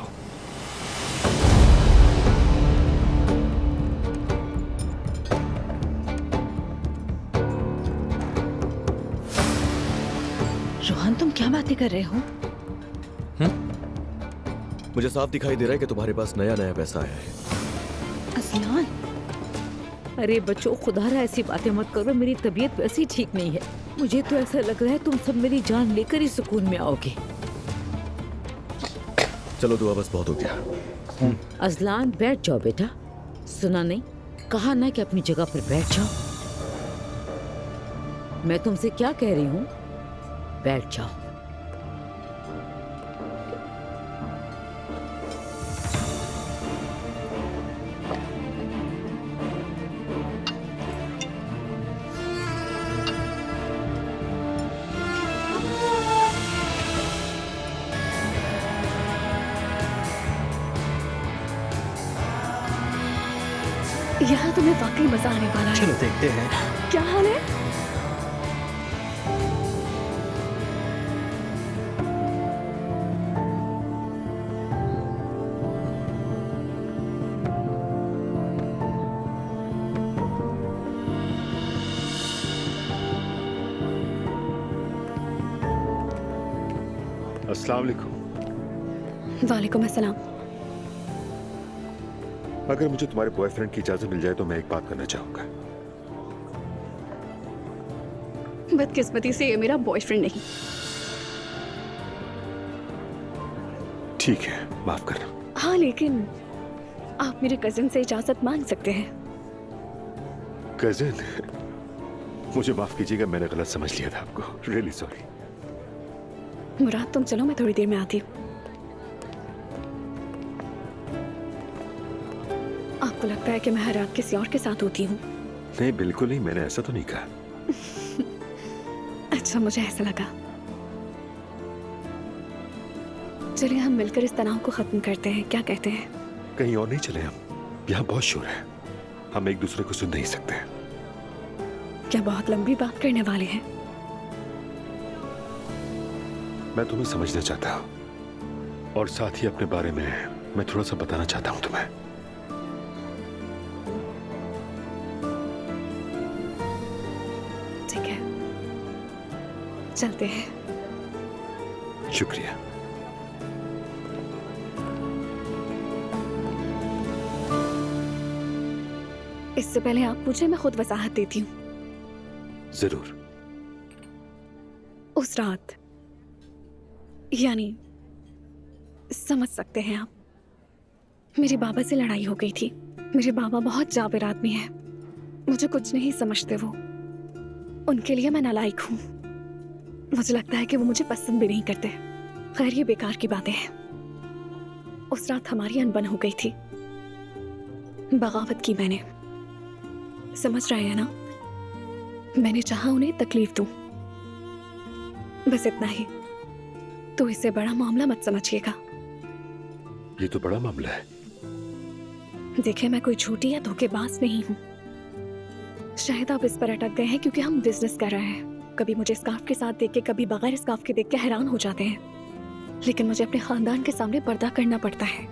रोहन, तुम क्या बातें कर रहे हो? मुझे साफ दिखाई दे रहा है कि तुम्हारे पास नया पैसा आया है। असलान, अरे बच्चों, खुदा रहा ऐसी बातें मत करो, मेरी तबीयत वैसे ही ठीक नहीं है। मुझे तो ऐसा लग रहा है तुम सब मेरी जान लेकर ही सुकून में आओगे। चलो दुआ बस बहुत हो गया। अजलान बैठ जाओ बेटा। सुना नहीं, कहा ना कि अपनी जगह पर बैठ जाओ। मैं तुमसे क्या कह रही हूँ, बैठ जाओ। यहाँ तुम्हें वाकई मजा आने वाला है। चलो देखते हैं। क्या हाल है? अस्सलाम वालेकुम। वालेकुम अस्सलाम। अगर मुझे तुम्हारे बॉयफ्रेंड की इजाजत मिल जाए तो मैं एक बात करना चाहूंगा। बदकिस्मती से ये मेरा बॉयफ्रेंड नहीं। ठीक है, माफ करना। हाँ, लेकिन आप मेरे कजिन से इजाजत मांग सकते हैं। कजिन? मुझे माफ कीजिएगा, मैंने गलत समझ लिया था आपको। Really sorry. मुराद तुम चलो, मैं थोड़ी देर में आती हूँ। आपको लगता है कि मैं हर रात किसी और के साथ होती हूँ? नहीं, बिल्कुल नहीं, मैंने ऐसा तो नहीं कहा। अच्छा, मुझे ऐसा लगा। चलिए हम मिलकर इस तनाव को खत्म करते हैं, क्या कहते हैं? कहीं और नहीं चले हम? यहाँ बहुत शोर है, हम एक दूसरे को सुन नहीं सकते। क्या बहुत लंबी बात करने वाले हैं? मैं तुम्हें समझना चाहता हूँ और साथ ही अपने बारे में मैं थोड़ा सा बताना चाहता हूँ तुम्हें। ठीक है, चलते हैं। शुक्रिया। इससे पहले आप पूछे, मैं खुद वजाहत देती हूँ। जरूर। उस रात, यानी समझ सकते हैं आप, मेरे बाबा से लड़ाई हो गई थी। मेरे बाबा बहुत जाबिर आदमी हैं, मुझे कुछ नहीं समझते वो। उनके लिए मैं नालायक हूँ। मुझे लगता है कि वो मुझे पसंद भी नहीं करते। खैर, ये बेकार की बातें हैं। उस रात हमारी अनबन हो गई थी, बगावत की मैंने। समझ रहे हैं ना? मैंने चाहा उन्हें तकलीफ दूं, बस इतना ही। तो इससे बड़ा मामला मत समझिएगा। ये तो बड़ा मामला है। देखिए, मैं कोई झूठी या धोखेबाज नहीं हूँ। शायद आप इस पर अटक गए हैं क्योंकि हम बिजनेस कर रहे हैं। कभी मुझे स्कार्फ के साथ देख के, कभी बगैर स्कार्फ के देख के हैरान हो जाते हैं। लेकिन मुझे अपने खानदान के सामने पर्दा करना पड़ता है।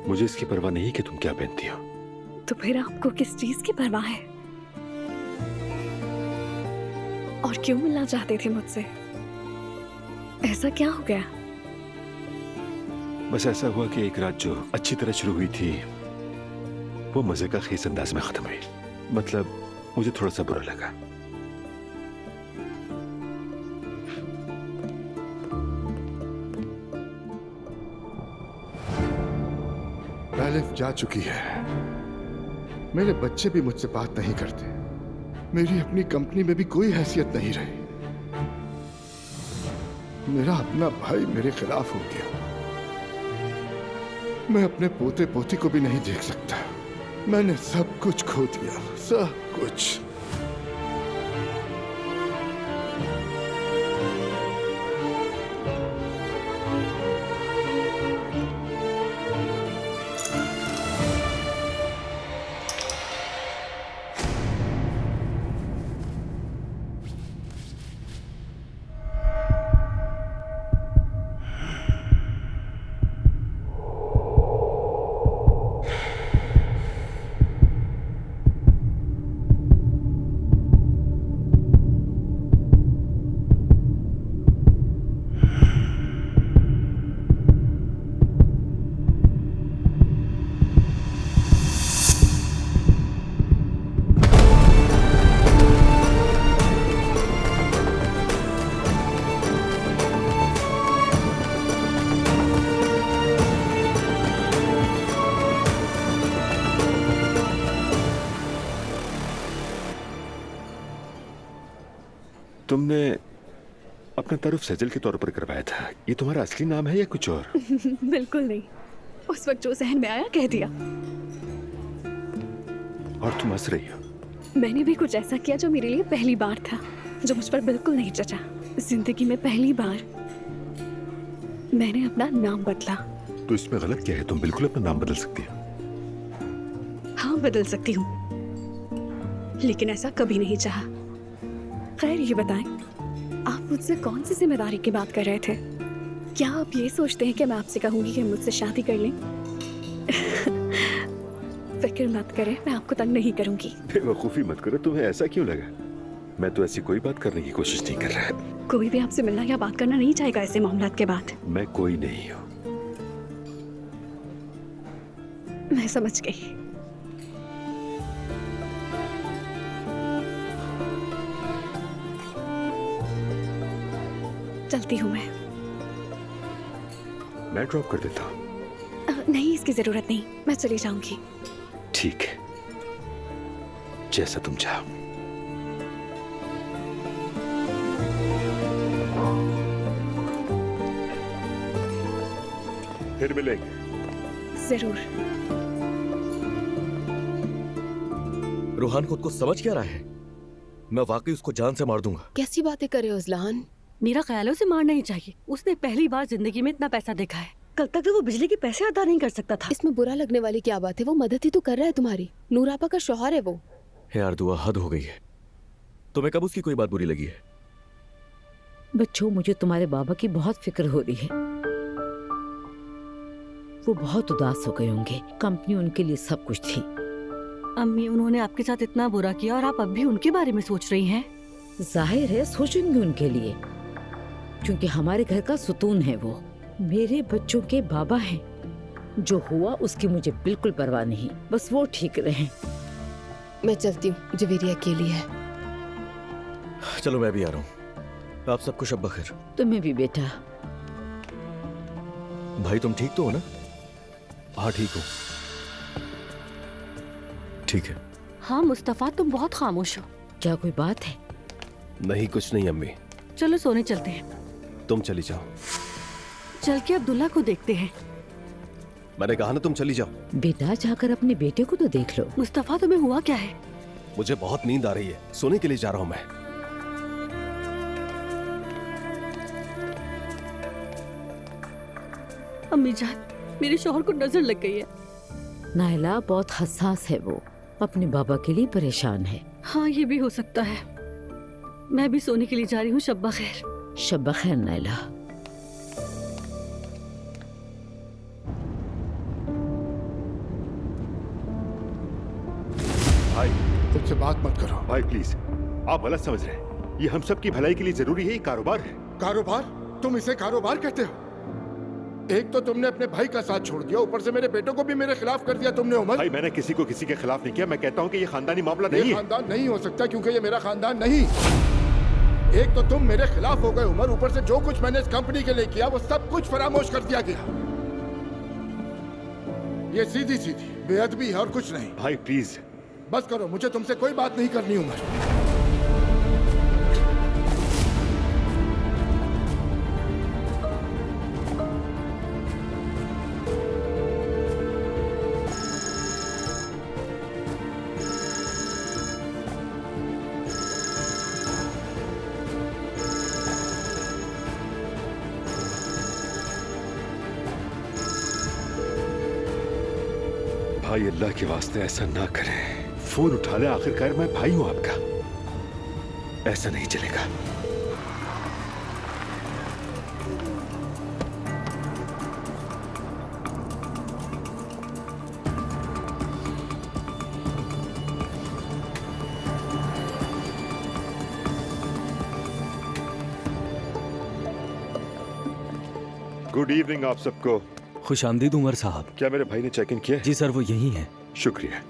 मुझे इसकी परवाह नहीं कि तुम क्या पहनती हो। तो फिर आपको किस चीज की परवाह है? और क्यों मिलना चाहते थे मुझसे? ऐसा क्या हो गया? बस ऐसा हुआ कि एक रात जो अच्छी तरह शुरू हुई थी वो मजे का खेस अंदाज में खत्म हुई। मतलब मुझे थोड़ा सा बुरा लगा। एलिफ जा चुकी है। मेरे बच्चे भी मुझसे बात नहीं करते। मेरी अपनी कंपनी में भी कोई हैसियत नहीं रही। मेरा अपना भाई मेरे खिलाफ हो गया। मैं अपने पोते पोती को भी नहीं देख सकता। मैंने सब कुछ खो दिया, सब कुछ। तुमने अपना तारुफ सजल के तौर पर करवाया था। ये तुम्हारा असली नाम है या कुछ और? बिल्कुल नहीं, उस वक्त जो जहन में आया कह दिया। और तुम हंस रही हो? मैंने भी कुछ ऐसा किया जो मेरे लिए पहली बार था, जो मुझ पर बिल्कुल नहीं जचा। जिंदगी में पहली बार मैंने अपना नाम बदला। तो इसमें गलत क्या है? तुम बिल्कुल अपना नाम बदल सकती हो। हाँ, बदल सकती हूँ, लेकिन ऐसा कभी नहीं चाहा। खैर, ये बताएं, आप मुझसे कौन सी जिम्मेदारी की बात कर रहे थे? क्या आप ये सोचते हैं कि मैं आपसे कहूंगी कि मुझसे शादी कर लें? फिक्र मत करें, मैं आपको तंग नहीं करूंगी। बेवकूफी मत करो, तुम्हें ऐसा क्यों लगा? मैं तो ऐसी कोई बात करने की कोशिश नहीं कर रहा। कोई भी आपसे मिलना या बात करना नहीं चाहेगा ऐसे मामलात के बाद। मैं कोई नहीं हूँ। मैं समझ गई। चलती हूँ मैं ड्रॉप कर देता हूँ। नहीं, इसकी जरूरत नहीं, मैं चली जाऊंगी। ठीक है, जैसा तुम चाहो। फिर मिलेंगे। जरूर। रूहान खुद को समझ क्या रहा है? मैं वाकई उसको जान से मार दूंगा। कैसी बातें कर रहे हो अजलान? मेरा ख्याल है उसे मारना ही चाहिए। उसने पहली बार जिंदगी में इतना पैसा देखा है। कल तक तो वो बिजली के पैसे अदा नहीं कर सकता था। इसमें बुरा लगने वाली क्या बात है? वो मदद ही तो कर रहा है तुम्हारी। नूरापा का शौहर है वो। यार दुआ, हद हो गई है। तुम्हें कब उसकी कोई बात बुरी लगी है? बच्चों, मुझे तुम्हारे बाबा की बहुत फिक्र हो रही है। वो बहुत उदास हो गए होंगे। कंपनी उनके लिए सब कुछ थी। अम्मी, उन्होंने आपके साथ इतना बुरा किया और आप अब भी उनके बारे में सोच रही हैं? जाहिर है सोचूंगी उनके लिए, क्योंकि हमारे घर का सुतून है वो। मेरे बच्चों के बाबा हैं। जो हुआ उसकी मुझे बिल्कुल परवाह नहीं, बस वो ठीक रहें। मैं चलती हूँ, जवेरी अकेली है। चलो मैं भी आ रहा हूँ। आप सबको शब बखैर। तुम्हें भी बेटा। भाई तुम ठीक तो हो ना? हाँ ठीक हूँ। ठीक है। हाँ मुस्तफा, तुम बहुत खामोश हो। क्या कोई बात है? नहीं, कुछ नहीं अम्मी। चलो सोने चलते हैं। तुम चली जाओ। चल के अब्दुल्ला को देखते हैं। मैंने कहा ना तुम चली जाओ। बेटा, जाकर अपने बेटे को तो देख लो। मुस्तफा, तुम्हें हुआ क्या है? मुझे बहुत नींद आ रही है, सोने के लिए जा रहा हूँ मैं। अम्मी जान, मेरे शौहर को नजर लग गई है। नायला बहुत हसास है वो, अपने बाबा के लिए परेशान है। हाँ, ये भी हो सकता है। मैं भी सोने के लिए जा रही हूँ। शब बखैर। शब बखैर नायला। भाई मुझसे बात मत करो। भाई प्लीज, आप गलत समझ रहे हैं। ये हम सब की भलाई के लिए जरूरी है। ये कारोबार है। कारोबार? तुम इसे कारोबार कहते हो? एक तो तुमने अपने भाई का साथ छोड़ दिया, ऊपर से मेरे बेटों को भी मेरे खिलाफ कर दिया तुमने। उमर भाई, मैंने किसी को किसी के खिलाफ नहीं किया। मैं कहता हूँ कि ये खानदानी मामला नहीं है। खानदान नहीं हो सकता क्योंकि ये मेरा खानदान नहीं। एक तो तुम मेरे खिलाफ हो गए उमर, ऊपर से जो कुछ मैंने इस कंपनी के लिए किया वो सब कुछ फरामोश कर दिया गया। ये सीधी सीधी बेअदबी है और कुछ नहीं। भाई प्लीज बस करो, मुझे तुमसे कोई बात नहीं करनी उमर। भाई, अल्लाह के वास्ते ऐसा ना करें। फोन उठा ले, आखिरकार मैं भाई हूं आपका। ऐसा नहीं चलेगा। गुड इवनिंग आप सबको। खुश आमदीद उमर साहब। क्या मेरे भाई ने चेक इन किया? जी सर, वो यही है। शुक्रिया।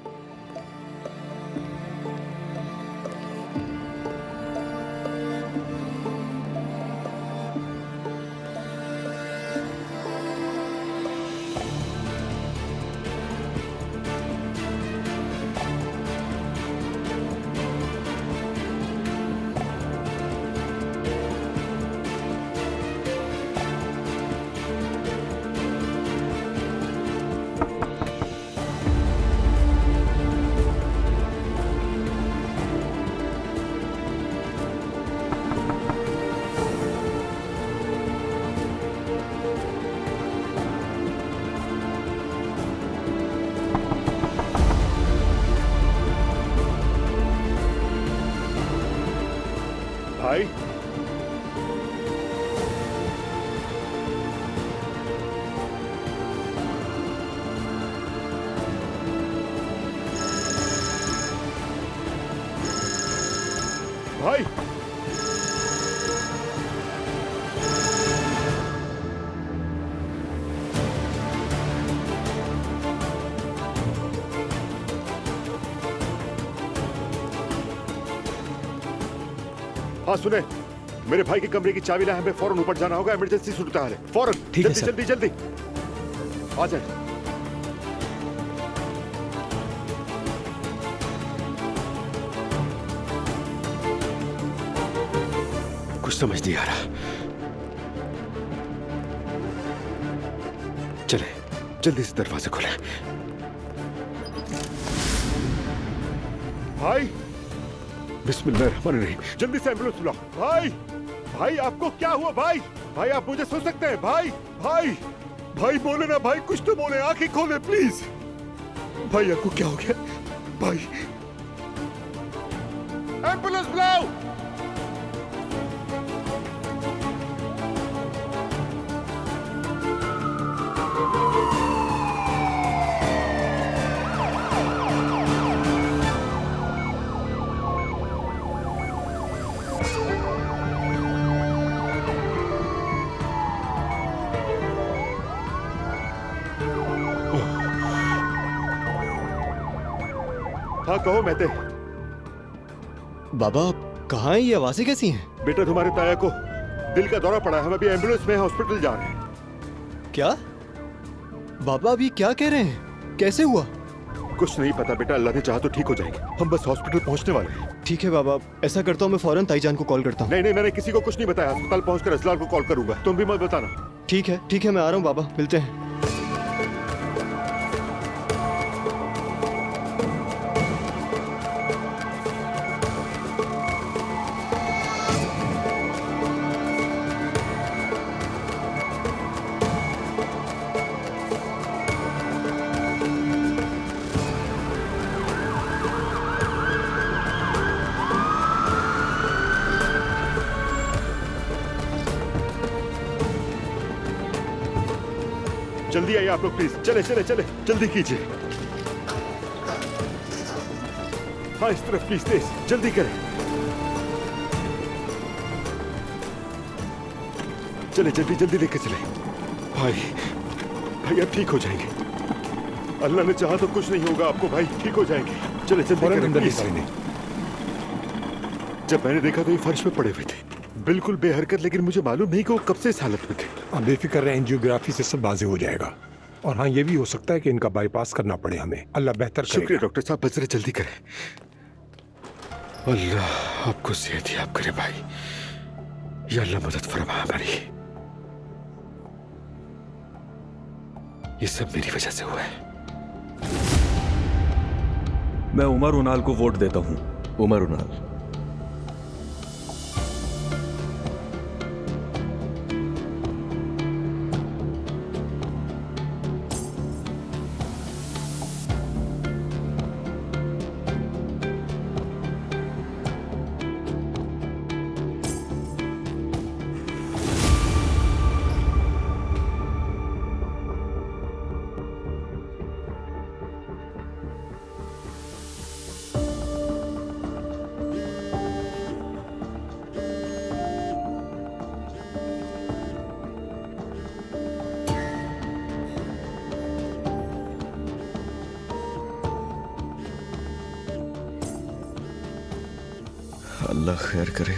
भाई भाई हाँ सुने, मेरे भाई के कमरे की चाबी लाए, हमें फौरन ऊपर जाना होगा, इमरजेंसी सूरत हाल है, फौरन। ठीक है जल्दी सर। जल्दी जल्दी आ जाए। कुछ समझ नहीं आ रहा। चले जल्दी से दरवाजे खोले। भाई बिस्मिल्लाहिर्रहमानिर्रहीम, जल्दी से एम्बुलेंस बुलाओ। भाई भाई आपको क्या हुआ भाई? भाई आप मुझे सुन सकते हैं? भाई भाई भाई बोले ना भाई, कुछ तो बोले, आंखें खोले प्लीज। भाई आपको क्या हो गया? भाई एम्बुलेंस बुलाओ। हाँ कहो मेहते। बाबा कहाँ हैं? ये आवाजें कैसी हैं? बेटा तुम्हारे ताया को दिल का दौरा पड़ा है, हम अभी एम्बुलेंस में हॉस्पिटल जा रहे हैं। क्या बाबा अभी क्या कह रहे हैं? कैसे हुआ? कुछ नहीं पता बेटा, अल्लाह ने चाहा तो ठीक हो जाएंगे, हम बस हॉस्पिटल पहुंचने वाले हैं। ठीक है बाबा, ऐसा करता हूँ मैं फौरन ताईजान को कॉल करता हूँ। नहीं नहीं, मैंने किसी को कुछ नहीं बताया, अस्पताल पहुंचकर असलार को कॉल करूंगा, तुम भी मत बताना। ठीक है मैं आ रहा हूँ बाबा, मिलते हैं। जल्दी आइए आप लोग प्लीज, चले चले चले जल्दी कीजिए। हाँ इस तरफ प्लीज, तेज जल्दी करें। चले जल्दी जल्दी लेके चले। भाई भाई आप ठीक हो जाएंगे, अल्लाह ने चाहा तो कुछ नहीं होगा आपको भाई, ठीक हो जाएंगे। चले जल्दी करें प्लीज। जब मैंने देखा तो ये फर्श पे पड़े हुए थे, बिल्कुल बेहरकत, लेकिन मुझे मालूम नहीं कि वो कब से इस हालत में थे। हम बेफिक्र रहे, एंजियोग्राफी से सब वाजे हो जाएगा। और हाँ ये भी हो सकता है कि इनका बाईपास करना पड़े हमें, अल्लाह बेहतर करेगा। शुक्रिया डॉक्टर साहब, बस जरा जल्दी करें। अल्लाह आपको सेहत याब करे भाई, या अल्लाह मदद फरमा हमारी। ये सब मेरी वजह से हुआ है। मैं उमर उनाल को वोट देता हूँ। उमर उनाल। अल्लाह खैर करे,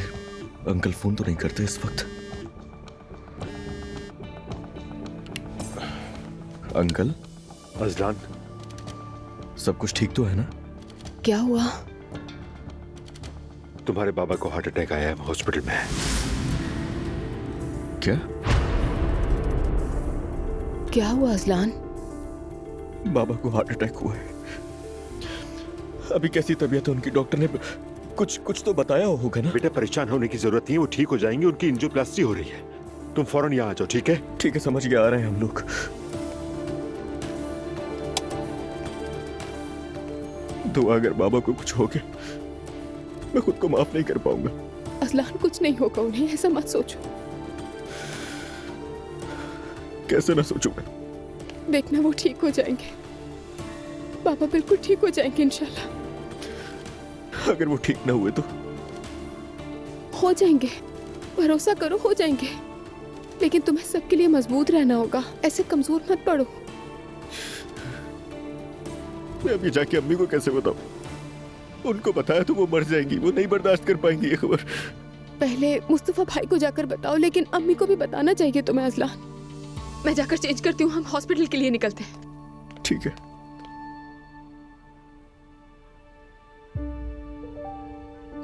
अंकल फोन तो नहीं करते इस वक्त। अंकल। अजलान, सब कुछ ठीक तो है ना? क्या हुआ? तुम्हारे बाबा को हार्ट अटैक आया है, हॉस्पिटल में है। क्या क्या हुआ अजलान? बाबा को हार्ट अटैक हुआ है। अभी कैसी तबीयत है उनकी? डॉक्टर ने कुछ तो बताया होगा ना? बेटा परेशान होने की जरूरत नहीं है, वो ठीक हो जाएंगे, उनकी एंजियोप्लास्टी हो रही है। तुम फौरन यहाँ आ जाओ, ठीक है? ठीक है, समझ गया, आ रहे हैं हम लोग। तो अगर बाबा को कुछ हो गया, मैं खुद को माफ नहीं कर पाऊंगा। असलान कुछ नहीं होगा उन्हें, ऐसा मत सोचो। कैसे ना सोचूं मैं? देखना वो ठीक हो जाएंगे, पापा बिल्कुल ठीक हो जाएंगे इंशाल्लाह। अगर वो ठीक ना हुए तो? हो जाएंगे, भरोसा करो, हो जाएंगे। लेकिन तुम्हें सबके लिए मजबूत रहना होगा, ऐसे कमजोर मत पड़ो। मैं अभी जाके अम्मी को कैसे बताऊं? उनको बताया तो वो मर जाएंगी, वो नहीं बर्दाश्त कर पाएंगी ये खबर। पहले मुस्तफा भाई को जाकर बताओ, लेकिन अम्मी को भी बताना चाहिए तुम्हें असलान। मैं जाकर चेंज करती हूँ, हम हॉस्पिटल के लिए निकलते हैं। ठीक है।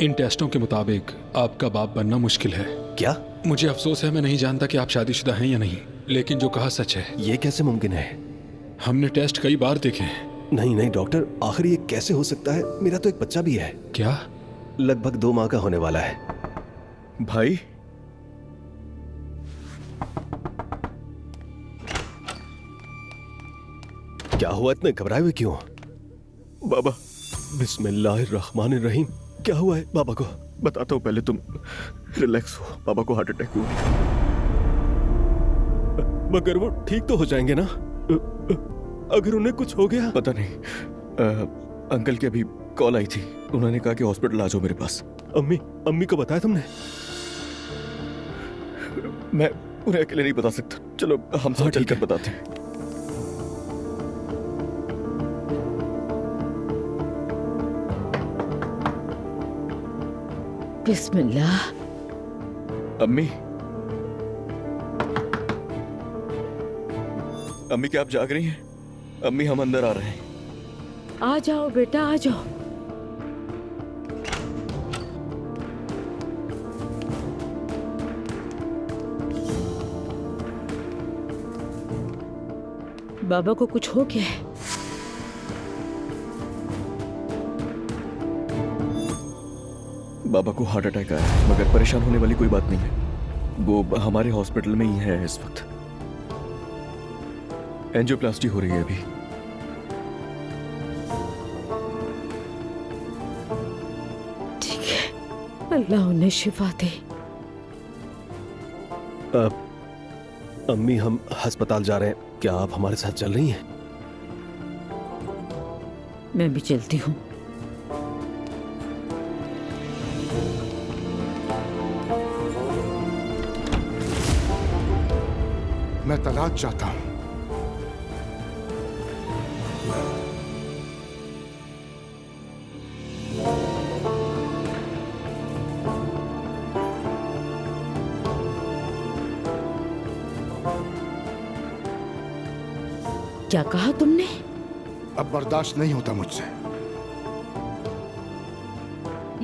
इन टेस्टों के मुताबिक आपका बाप बनना मुश्किल है। क्या? मुझे अफसोस है, मैं नहीं जानता कि आप शादीशुदा हैं या नहीं, लेकिन जो कहा सच है। ये कैसे मुमकिन है? हमने टेस्ट कई बार देखे हैं। नहीं नहीं डॉक्टर, आखिर ये कैसे हो सकता है? मेरा तो एक बच्चा भी है। क्या? लगभग 2 माह का होने वाला है। भाई, क्या हुआ? इतने घबराए हुए क्यों? बाबा। बिस्मिल्लाहिर्रहमानिर्रहीम। क्या हुआ है बाबा को? बताता हूँ, पहले तुम रिलैक्स हो। बाबा को हार्ट अटैक हुआ। मगर वो ठीक तो हो जाएंगे ना? अगर उन्हें कुछ हो गया? पता नहीं। अंकल की अभी कॉल आई थी, उन्होंने कहा कि हॉस्पिटल आ जाओ मेरे पास। अम्मी को बताया तुमने? मैं उन्हें अकेले नहीं बता सकता। चलो हम सब चलकर बताते हैं। बिस्मिल्लाह। अम्मी, अम्मी क्या आप जाग रही हैं? अम्मी हम अंदर आ रहे हैं। आ जाओ बेटा, आ जाओ। बाबा को कुछ हो गया है? बाबा को हार्ट अटैक आया है, मगर परेशान होने वाली कोई बात नहीं है। वो हमारे हॉस्पिटल में ही है इस वक्त। एंजियोप्लास्टी हो रही है अभी। ठीक है, अल्लाह उन्हें शिफा दे। अम्मी, हम अस्पताल जा रहे हैं, क्या आप हमारे साथ चल रही हैं? मैं भी चलती हूँ। मैं तलाक चाहता हूं। क्या कहा तुमने? अब बर्दाश्त नहीं होता मुझसे।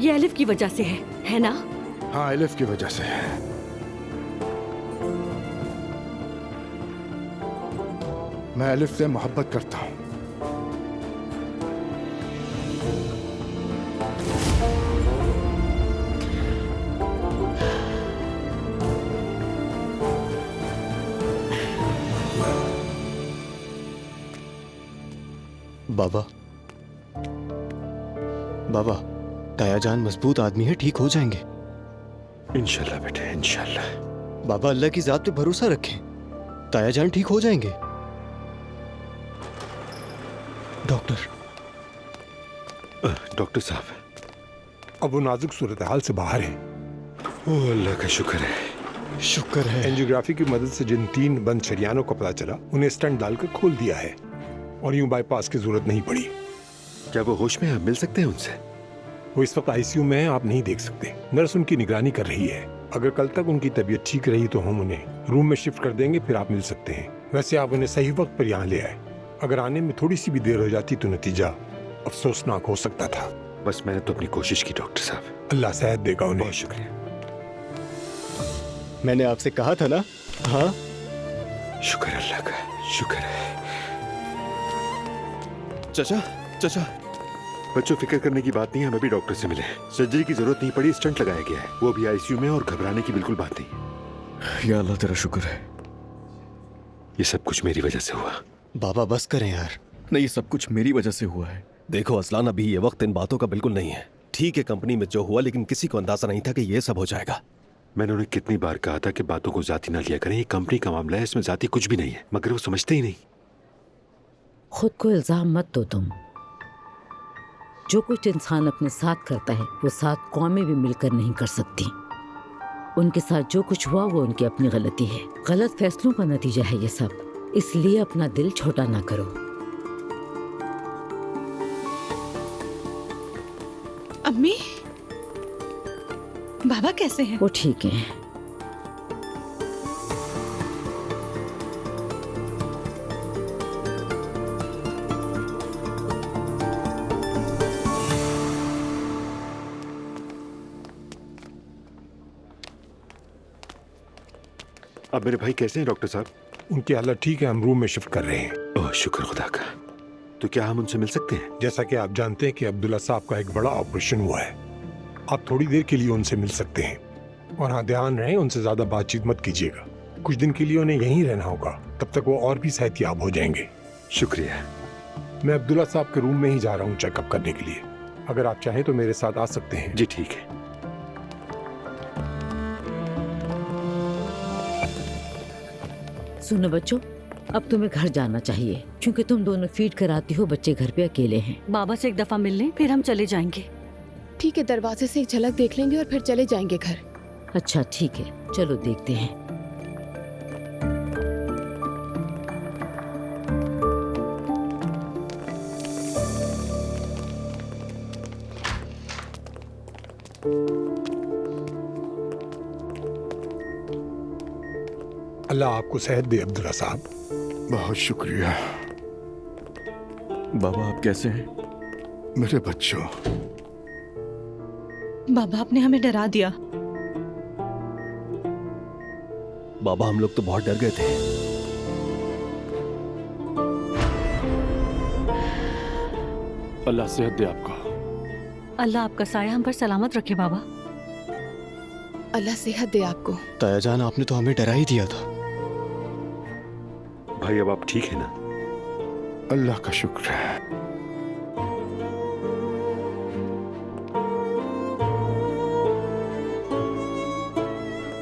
ये एलिफ की वजह से है ना? हाँ, एलिफ की वजह से है। मैं एलिफ से मोहब्बत करता हूं। बाबा, बाबा, तायाजान मजबूत आदमी है, ठीक हो जाएंगे। इंशाल्लाह बेटे, इंशाल्लाह। बाबा, अल्लाह की जात पे भरोसा रखें, तायाजान ठीक हो जाएंगे। डॉक्टर साहब, अब वो नाजुक सूरत हाल से बाहर है। ओह, अल्लाह का शुक्र है। शुक्र है। एंजियोग्राफी की मदद से जिन 3 बंद शरियानों का पता चला, उन्हें स्टंट डालकर खोल दिया है और यूं बाईपास की जरूरत नहीं पड़ी। क्या वो होश में? आप मिल सकते हैं उनसे? वो इस वक्त आईसीयू में है, आप नहीं देख सकते। नर्स उनकी निगरानी कर रही है। अगर कल तक उनकी तबीयत ठीक रही तो हम उन्हें रूम में शिफ्ट कर देंगे, फिर आप मिल सकते हैं। वैसे आप उन्हें सही वक्त पर यहाँ ले आए। अगर आने में थोड़ी सी भी देर हो जाती तो नतीजा अफसोसनाक हो सकता था। बस मैंने तो अपनी कोशिश की डॉक्टर साहब। अल्लाह सेहत देगा उन्हें। बहुत शुक्रिया। मैंने आपसे कहा था ना। हाँ, शुक्र अल्लाह का, शुक्र है। चाचा, चाचा, बच्चों, फिक्र करने की बात नहीं है। हमें भी डॉक्टर से मिले। सर्जरी की जरूरत नहीं पड़ी, स्टंट लगाया गया है। वो भी आईसीयू में, और घबराने की बिल्कुल बात नहीं। या अल्लाह, तेरा शुक्र है। ये सब कुछ मेरी वजह से हुआ। बाबा बस करें यार। नहीं, ये सब कुछ मेरी वजह से हुआ है। देखो असलान, अभी ये वक्त इन बातों का बिल्कुल नहीं है। ठीक है, कंपनी में जो हुआ, लेकिन किसी को अंदाजा नहीं था कि ये सब हो जाएगा। मैंने उन्हें कितनी बार कहा था कि बातों को जाती ना लिया करें, ये कंपनी का मामला है, इसमें जाती कुछ भी नहीं है, मगर वो समझते ही नहीं। खुद को इल्जाम मत दो तुम। जो कुछ इंसान अपने साथ करता है वो 7 कौमें भी मिलकर नहीं कर सकती। उनके साथ जो कुछ हुआ वो उनकी अपनी गलती है, गलत फैसलों का नतीजा है ये सब। इसलिए अपना दिल छोटा ना करो। अम्मी, बाबा कैसे हैं? वो ठीक हैं। अब मेरे भाई कैसे हैं डॉक्टर साहब? उनकी हालत ठीक है, हम रूम में शिफ्ट कर रहे हैं। ओह शुक्र खुदा का। तो क्या हम उनसे मिल सकते हैं? जैसा कि आप जानते हैं कि अब्दुल्ला साहब का एक बड़ा ऑपरेशन हुआ है, आप थोड़ी देर के लिए उनसे मिल सकते हैं। और हाँ, ध्यान रहे उनसे ज्यादा बातचीत मत कीजिएगा। कुछ दिन के लिए उन्हें यहीं रहना होगा, तब तक वो और भी सेहतयाब हो जाएंगे। शुक्रिया। मैं अब्दुल्ला साहब के रूम में ही जा रहा हूँ चेकअप करने के लिए। अगर आप चाहें तो मेरे साथ आ सकते हैं। जी ठीक है। सुनो बच्चों, अब तुम्हें घर जाना चाहिए क्योंकि तुम दोनों फीड कराती हो, बच्चे घर पे अकेले हैं। बाबा से एक दफा मिल लें, फिर हम चले जाएंगे। ठीक है, दरवाजे से एक झलक देख लेंगे और फिर चले जाएंगे घर। अच्छा ठीक है, चलो देखते हैं। अल्लाह आपको सेहत दे अब्दुल्ला साहब। बहुत शुक्रिया। बाबा आप कैसे हैं? मेरे बच्चों, बाबा आपने हमें डरा दिया। बाबा हम लोग तो बहुत डर गए थे। अल्लाह सेहत दे आपको। अल्लाह आपका साया हम पर सलामत रखे बाबा। अल्लाह सेहत दे आपको। ताया जान, आपने तो हमें डरा ही दिया था। भाई अब आप ठीक है ना? अल्लाह का शुक्र है।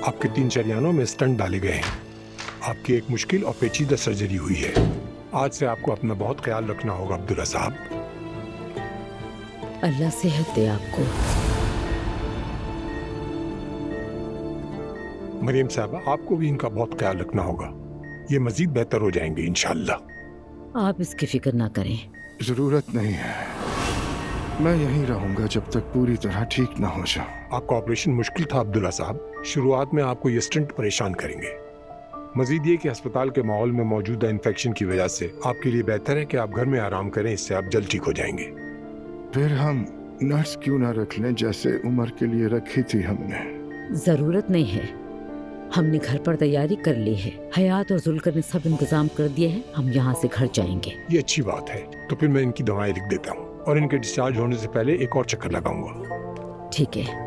आपके 3 शरियानों में स्टंट डाले गए हैं। आपकी एक मुश्किल और पेचीदा सर्जरी हुई है। आज से आपको अपना बहुत ख्याल रखना होगा अब्दुल्ला साहब। अल्लाह सेहत दे आपको। मरियम साहबा, आपको भी इनका बहुत ख्याल रखना होगा। ये मजीद बेहतर हो जाएंगे इंशाअल्लाह। आप इसकी फिक्र ना करें। जरूरत नहीं है, मैं यहीं रहूंगा जब तक पूरी तरह ठीक ना हो जाऊं। आपका ऑपरेशन मुश्किल था अब्दुल्ला साहब। शुरुआत में आपको ये स्टंट परेशान करेंगे। मजीद ये कि अस्पताल के माहौल में मौजूदा इन्फेक्शन की वजह से आपके लिए बेहतर है कि आप घर में आराम करें, इससे आप जल्द ठीक हो जाएंगे। फिर हम नर्स क्यों ना रख लें जैसे उम्र के लिए रखी थी हमने? जरूरत नहीं है, हमने घर पर तैयारी कर ली है। हयात और जुल्कर ने सब इंतजाम कर दिए हैं, हम यहाँ से घर जाएंगे। ये अच्छी बात है। तो फिर मैं इनकी दवाएं लिख देता हूँ और इनके डिस्चार्ज होने से पहले एक और चक्कर लगाऊंगा। ठीक है।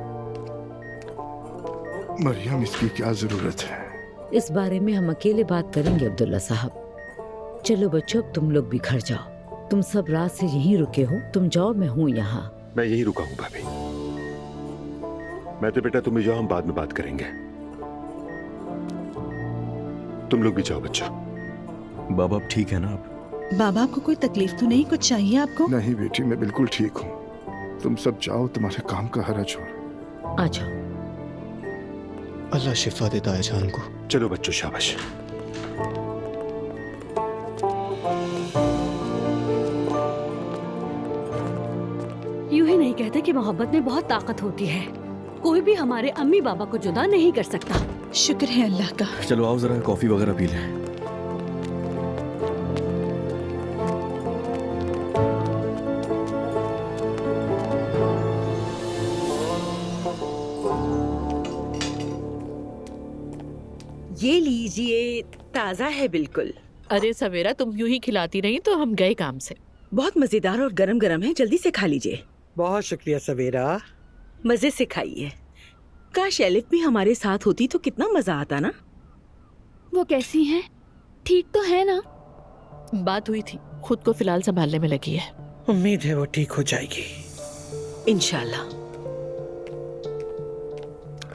मरियम, इसकी क्या जरूरत है? इस बारे में हम अकेले बात करेंगे अब्दुल्ला साहब। चलो बच्चों, अब तुम लोग भी घर जाओ। तुम सब रात से यहीं रुके हो, तुम जाओ, मैं हूँ यहाँ। मैं यहीं रुका हूँ भाभी। मैं तो बेटा तुम भी जाओ, हम बाद में बात करेंगे। तुम लोग भी जाओ बच्चों। बाबा अब ठीक है ना आप? बाबा आपको कोई तकलीफ तो नहीं? कुछ चाहिए आपको? नहीं बेटी, मैं बिल्कुल ठीक हूँ। तुम सब जाओ, तुम्हारे काम का हरज हो। आ जाओ। अल्लाह शिफा दे ताया जान को। चलो बच्चों, शाबाश। यूं ही नहीं कहते कि मोहब्बत में बहुत ताकत होती है। कोई भी हमारे अम्मी बाबा को जुदा नहीं कर सकता। शुक्र है अल्लाह का। चलो आओ जरा कॉफी वगैरह पी लें। ये लीजिए, ताज़ा है बिल्कुल। अरे सवेरा, तुम यूं ही खिलाती रही तो हम गए काम से। बहुत मजेदार और गरम गरम है, जल्दी से खा लीजिए। बहुत शुक्रिया सवेरा। मजे से खाइए। काश एलिफ भी हमारे साथ होती तो कितना मजा आता ना। वो कैसी हैं? ठीक तो है ना? बात हुई थी, खुद को फिलहाल संभालने में लगी है। उम्मीद है वो ठीक हो जाएगी। इंशाल्लाह।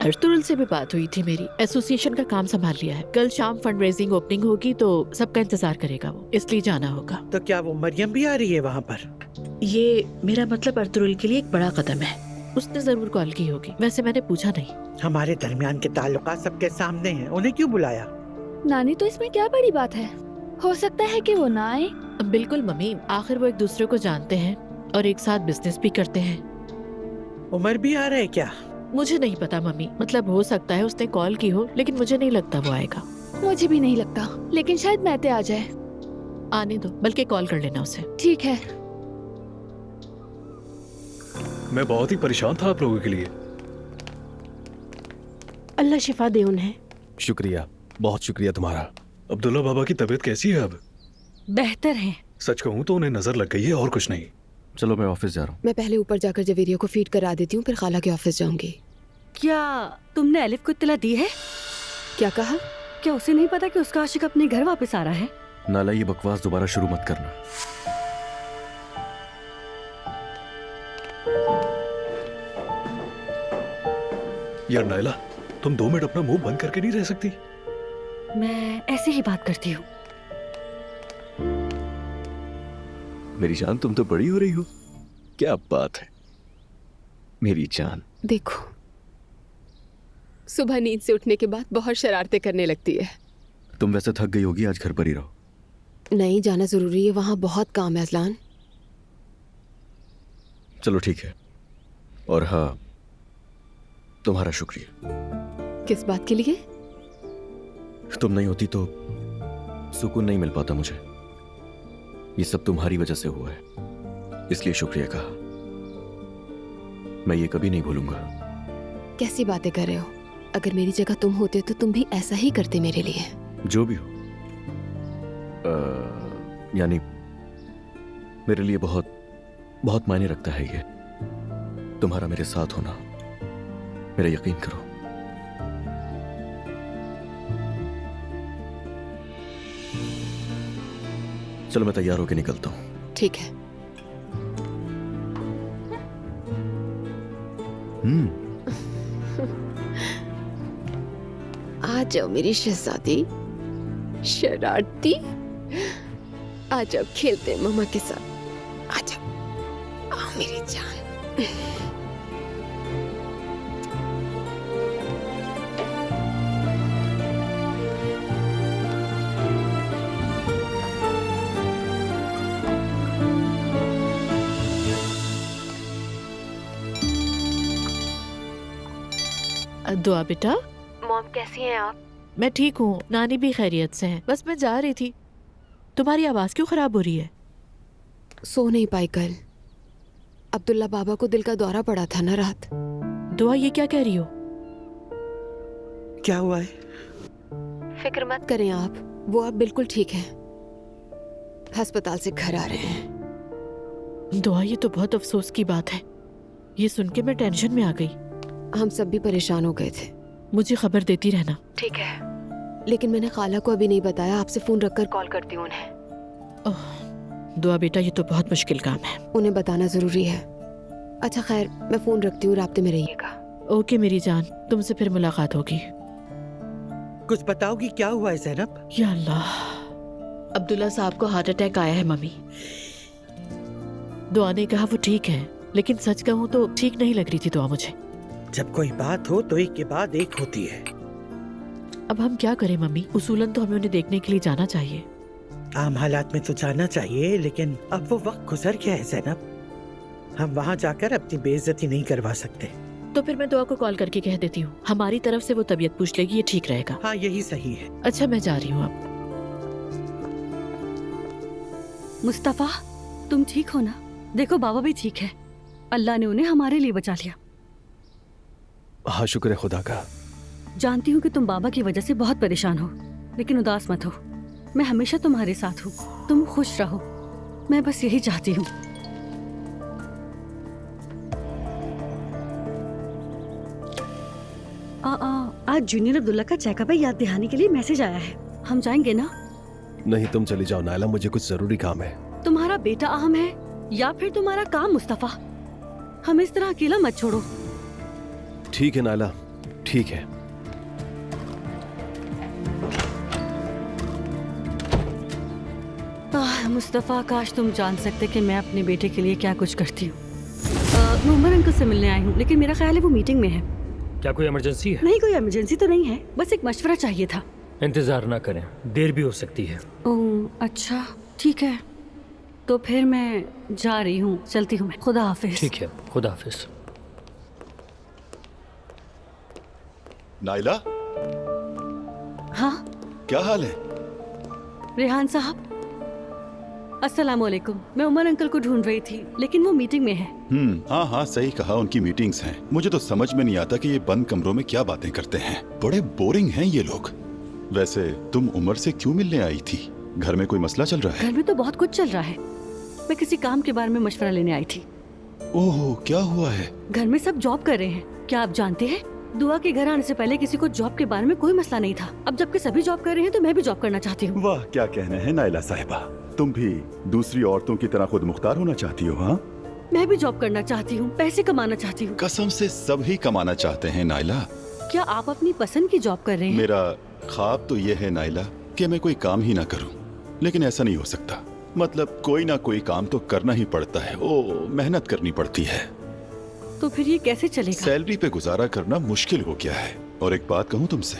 अर्तुगरुल से भी बात हुई थी मेरी, एसोसिएशन का काम संभाल लिया है। कल शाम फंड रेजिंग ओपनिंग होगी तो सबका इंतजार करेगा वो, इसलिए जाना होगा। तो क्या वो मरियम भी आ रही है वहाँ पर? ये मेरा मतलब अर्तुगरुल के लिए एक बड़ा कदम है। उसने जरूर कॉल की होगी, वैसे मैंने पूछा नहीं। हमारे दरमियान के ताल्लुकात सबके सामने हैं, उन्हें क्यों बुलाया? नानी तो इसमें क्या बड़ी बात है, हो सकता है कि वो ना आए। बिल्कुल मम्मी, आखिर वो एक दूसरे को जानते हैं और एक साथ बिजनेस भी करते हैं। उमर भी आ रहा है क्या? मुझे नहीं पता मम्मी, मतलब हो सकता है उसने कॉल की हो, लेकिन मुझे नहीं लगता वो आएगा। मुझे भी नहीं लगता, लेकिन शायद महते आ जाए। आने दो, बल्कि कॉल कर लेना उसे। ठीक है। मैं बहुत ही परेशान था आप लोगों के लिए। अल्लाह शिफा दे उन्हें। शुक्रिया, बहुत शुक्रिया तुम्हारा। अब्दुल्ला बाबा की तबीयत कैसी है अब? बेहतर है। सच कहूँ तो उन्हें नजर लग गई है और कुछ नहीं। चलो मैं ऑफिस जा रहा हूँ। मैं पहले ऊपर जाकर जवेरिया को फीड करा देती हूँ, फिर खाला के ऑफिस जाऊंगी। क्या तुमने अलिफ को इत्तला दी है? क्या कहा? क्या उसे नहीं पता कि उसका आशिक अपने घर वापस आ रहा है? नाला, ये बकवास दोबारा शुरू मत करना। यार नायला, तुम 2 मिनट अपना मुंह बंद करके नहीं रह सकती? मैं ऐसे ही बात करती हूँ। मेरी जान, तुम तो बड़ी हो रही हो। क्या बात है मेरी जान। देखो, सुबह नींद से उठने के बाद बहुत शरारतें करने लगती है। तुम वैसे थक गई होगी, आज घर पर ही रहो। नहीं, जाना जरूरी है, वहाँ बहुत काम है अजलान। चलो ठीक है। और हाँ, तुम्हारा शुक्रिया। किस बात के लिए? तुम नहीं होती तो सुकून नहीं मिल पाता मुझे। ये सब तुम्हारी वजह से हुआ है, इसलिए शुक्रिया कहा। मैं ये कभी नहीं भूलूंगा। कैसी बातें कर रहे हो? अगर मेरी जगह तुम होते तो तुम भी ऐसा ही करते मेरे लिए। जो भी हो, यानी मेरे लिए बहुत बहुत मायने रखता है ये तुम्हारा मेरे साथ होना। मेरा यकीन करो। चलो मैं तैयार होके निकलता हूँ। ठीक है। आ जाओ मेरी शहजादी, शरारती। आ जाओ, खेलते हैं मम्मा के साथ। आ जाओ, आओ मेरी जान। दुआ बेटा। मॉम कैसी हैं आप? मैं ठीक हूँ, नानी भी खैरियत से हैं। बस मैं जा रही थी। तुम्हारी आवाज क्यों खराब हो रही है? सो नहीं पाई कल। अब्दुल्ला बाबा को दिल का दौरा पड़ा था ना रात। दुआ, ये क्या कह रही हो? क्या हुआ है? फिक्र मत करें आप, वो अब बिल्कुल ठीक है। अस्पताल से घर आ रहे हैं। दुआ, ये तो बहुत अफसोस की बात है। ये सुन के मैं टेंशन में आ गई। हम सब भी परेशान हो गए थे। मुझे खबर देती रहना। ठीक है, लेकिन मैंने खाला को अभी नहीं बताया। आपसे फोन रखकर कॉल करती हूँ उन्हें। दुआ बेटा, ये तो बहुत मुश्किल काम है। उन्हें बताना जरूरी है। अच्छा खैर, मैं फोन रखती हूँ, राब्ते में रहिएगा। ओके मेरी जान, तुमसे फिर मुलाकात होगी। कुछ बताओगी क्या हुआ है ज़ैनब? या अल्लाह, अब्दुल्ला साहब को हार्ट अटैक आया है मम्मी। दुआ ने कहा वो ठीक है, लेकिन सच कहूँ तो ठीक नहीं लग रही थी दुआ मुझे। जब कोई बात हो तो एक के बाद एक होती है। अब हम क्या करें मम्मी? उसूलन तो हमें उन्हें देखने के लिए जाना चाहिए। आम हालात में तो जाना चाहिए, लेकिन अब वो वक्त गुजर गया है ज़ैनब। हम वहाँ जाकर अपनी बेइज्जती नहीं करवा सकते। तो फिर मैं दुआ को कॉल करके कह देती हूँ, हमारी तरफ से वो तबीयत पूछ लेगी, ये ठीक रहेगा। हाँ, यही सही है। अच्छा, मैं जा रही हूँ अब। मुस्तफा, तुम ठीक हो ना? देखो बाबा भी ठीक है। अल्लाह ने उन्हें हमारे लिए बचा लिया। हाँ, शुक्र है खुदा का। जानती हूँ कि तुम बाबा की वजह से बहुत परेशान हो, लेकिन उदास मत हो। मैं हमेशा तुम्हारे साथ हूँ। तुम खुश रहो, मैं बस यही चाहती हूँ। आज जूनियर अब्दुल्ला का चेकअप है, याद दिलाने के लिए मैसेज आया है। हम जाएंगे ना? नहीं, तुम चली जाओ नायला, मुझे कुछ जरूरी काम है। तुम्हारा बेटा अहम है या फिर तुम्हारा काम मुस्तफा? हमें इस तरह अकेला मत छोड़ो। ठीक है नायला, ठीक है। मुस्तफ़ा, काश तुम जान सकते कि मैं अपने बेटे के लिए क्या कुछ करती हूँ। मैं उमर अंकल से मिलने आई हूँ, लेकिन मेरा ख्याल है वो मीटिंग में है। क्या कोई इमरजेंसी है? नहीं, कोई इमरजेंसी तो नहीं है, बस एक मशवरा चाहिए था। इंतजार ना करें, देर भी हो सकती है। ओह अच्छा, ठीक है, तो फिर मैं जा रही हूँ, चलती हूँ मैं। खुदा हाफिज। ठीक है, खुदा हाफिज। नाइला, हाँ क्या हाल है? रेहान साहब, अस्सलामुअलैकुम। मैं उमर अंकल को ढूंढ रही थी, लेकिन वो मीटिंग में है। हाँ हाँ, सही कहा, उनकी मीटिंग्स हैं। मुझे तो समझ में नहीं आता कि ये बंद कमरों में क्या बातें करते हैं। बड़े बोरिंग हैं ये लोग। वैसे तुम उमर से क्यों मिलने आई थी? घर में कोई मसला चल रहा है? घर में तो बहुत कुछ चल रहा है। मैं किसी काम के बारे में मशवरा लेने आई थी। ओह, क्या हुआ है? घर में सब जॉब कर रहे हैं। क्या आप जानते हैं, दुआ के घर आने से पहले किसी को जॉब के बारे में कोई मसला नहीं था। अब जबकि सभी जॉब कर रहे हैं तो मैं भी जॉब करना चाहती हूँ। वाह, क्या कहने हैं नाइला साहिबा, तुम भी दूसरी औरतों की तरह खुद मुख्तार होना चाहती हो? हाँ, मैं भी जॉब करना चाहती हूँ, पैसे कमाना चाहती हूँ। कसम से सभी कमाना चाहते हैं नाइला। क्या आप अपनी पसंद की जॉब कर रहे हैं? मेरा ख्वाब तो ये है नाइला कि मैं कोई काम ही ना करूं, लेकिन ऐसा नहीं हो सकता। मतलब कोई ना कोई काम तो करना ही पड़ता है। ओ, मेहनत करनी पड़ती है। तो फिर ये कैसे चलेगा? सैलरी पे गुजारा करना मुश्किल हो गया है। और एक बात कहूं तुमसे,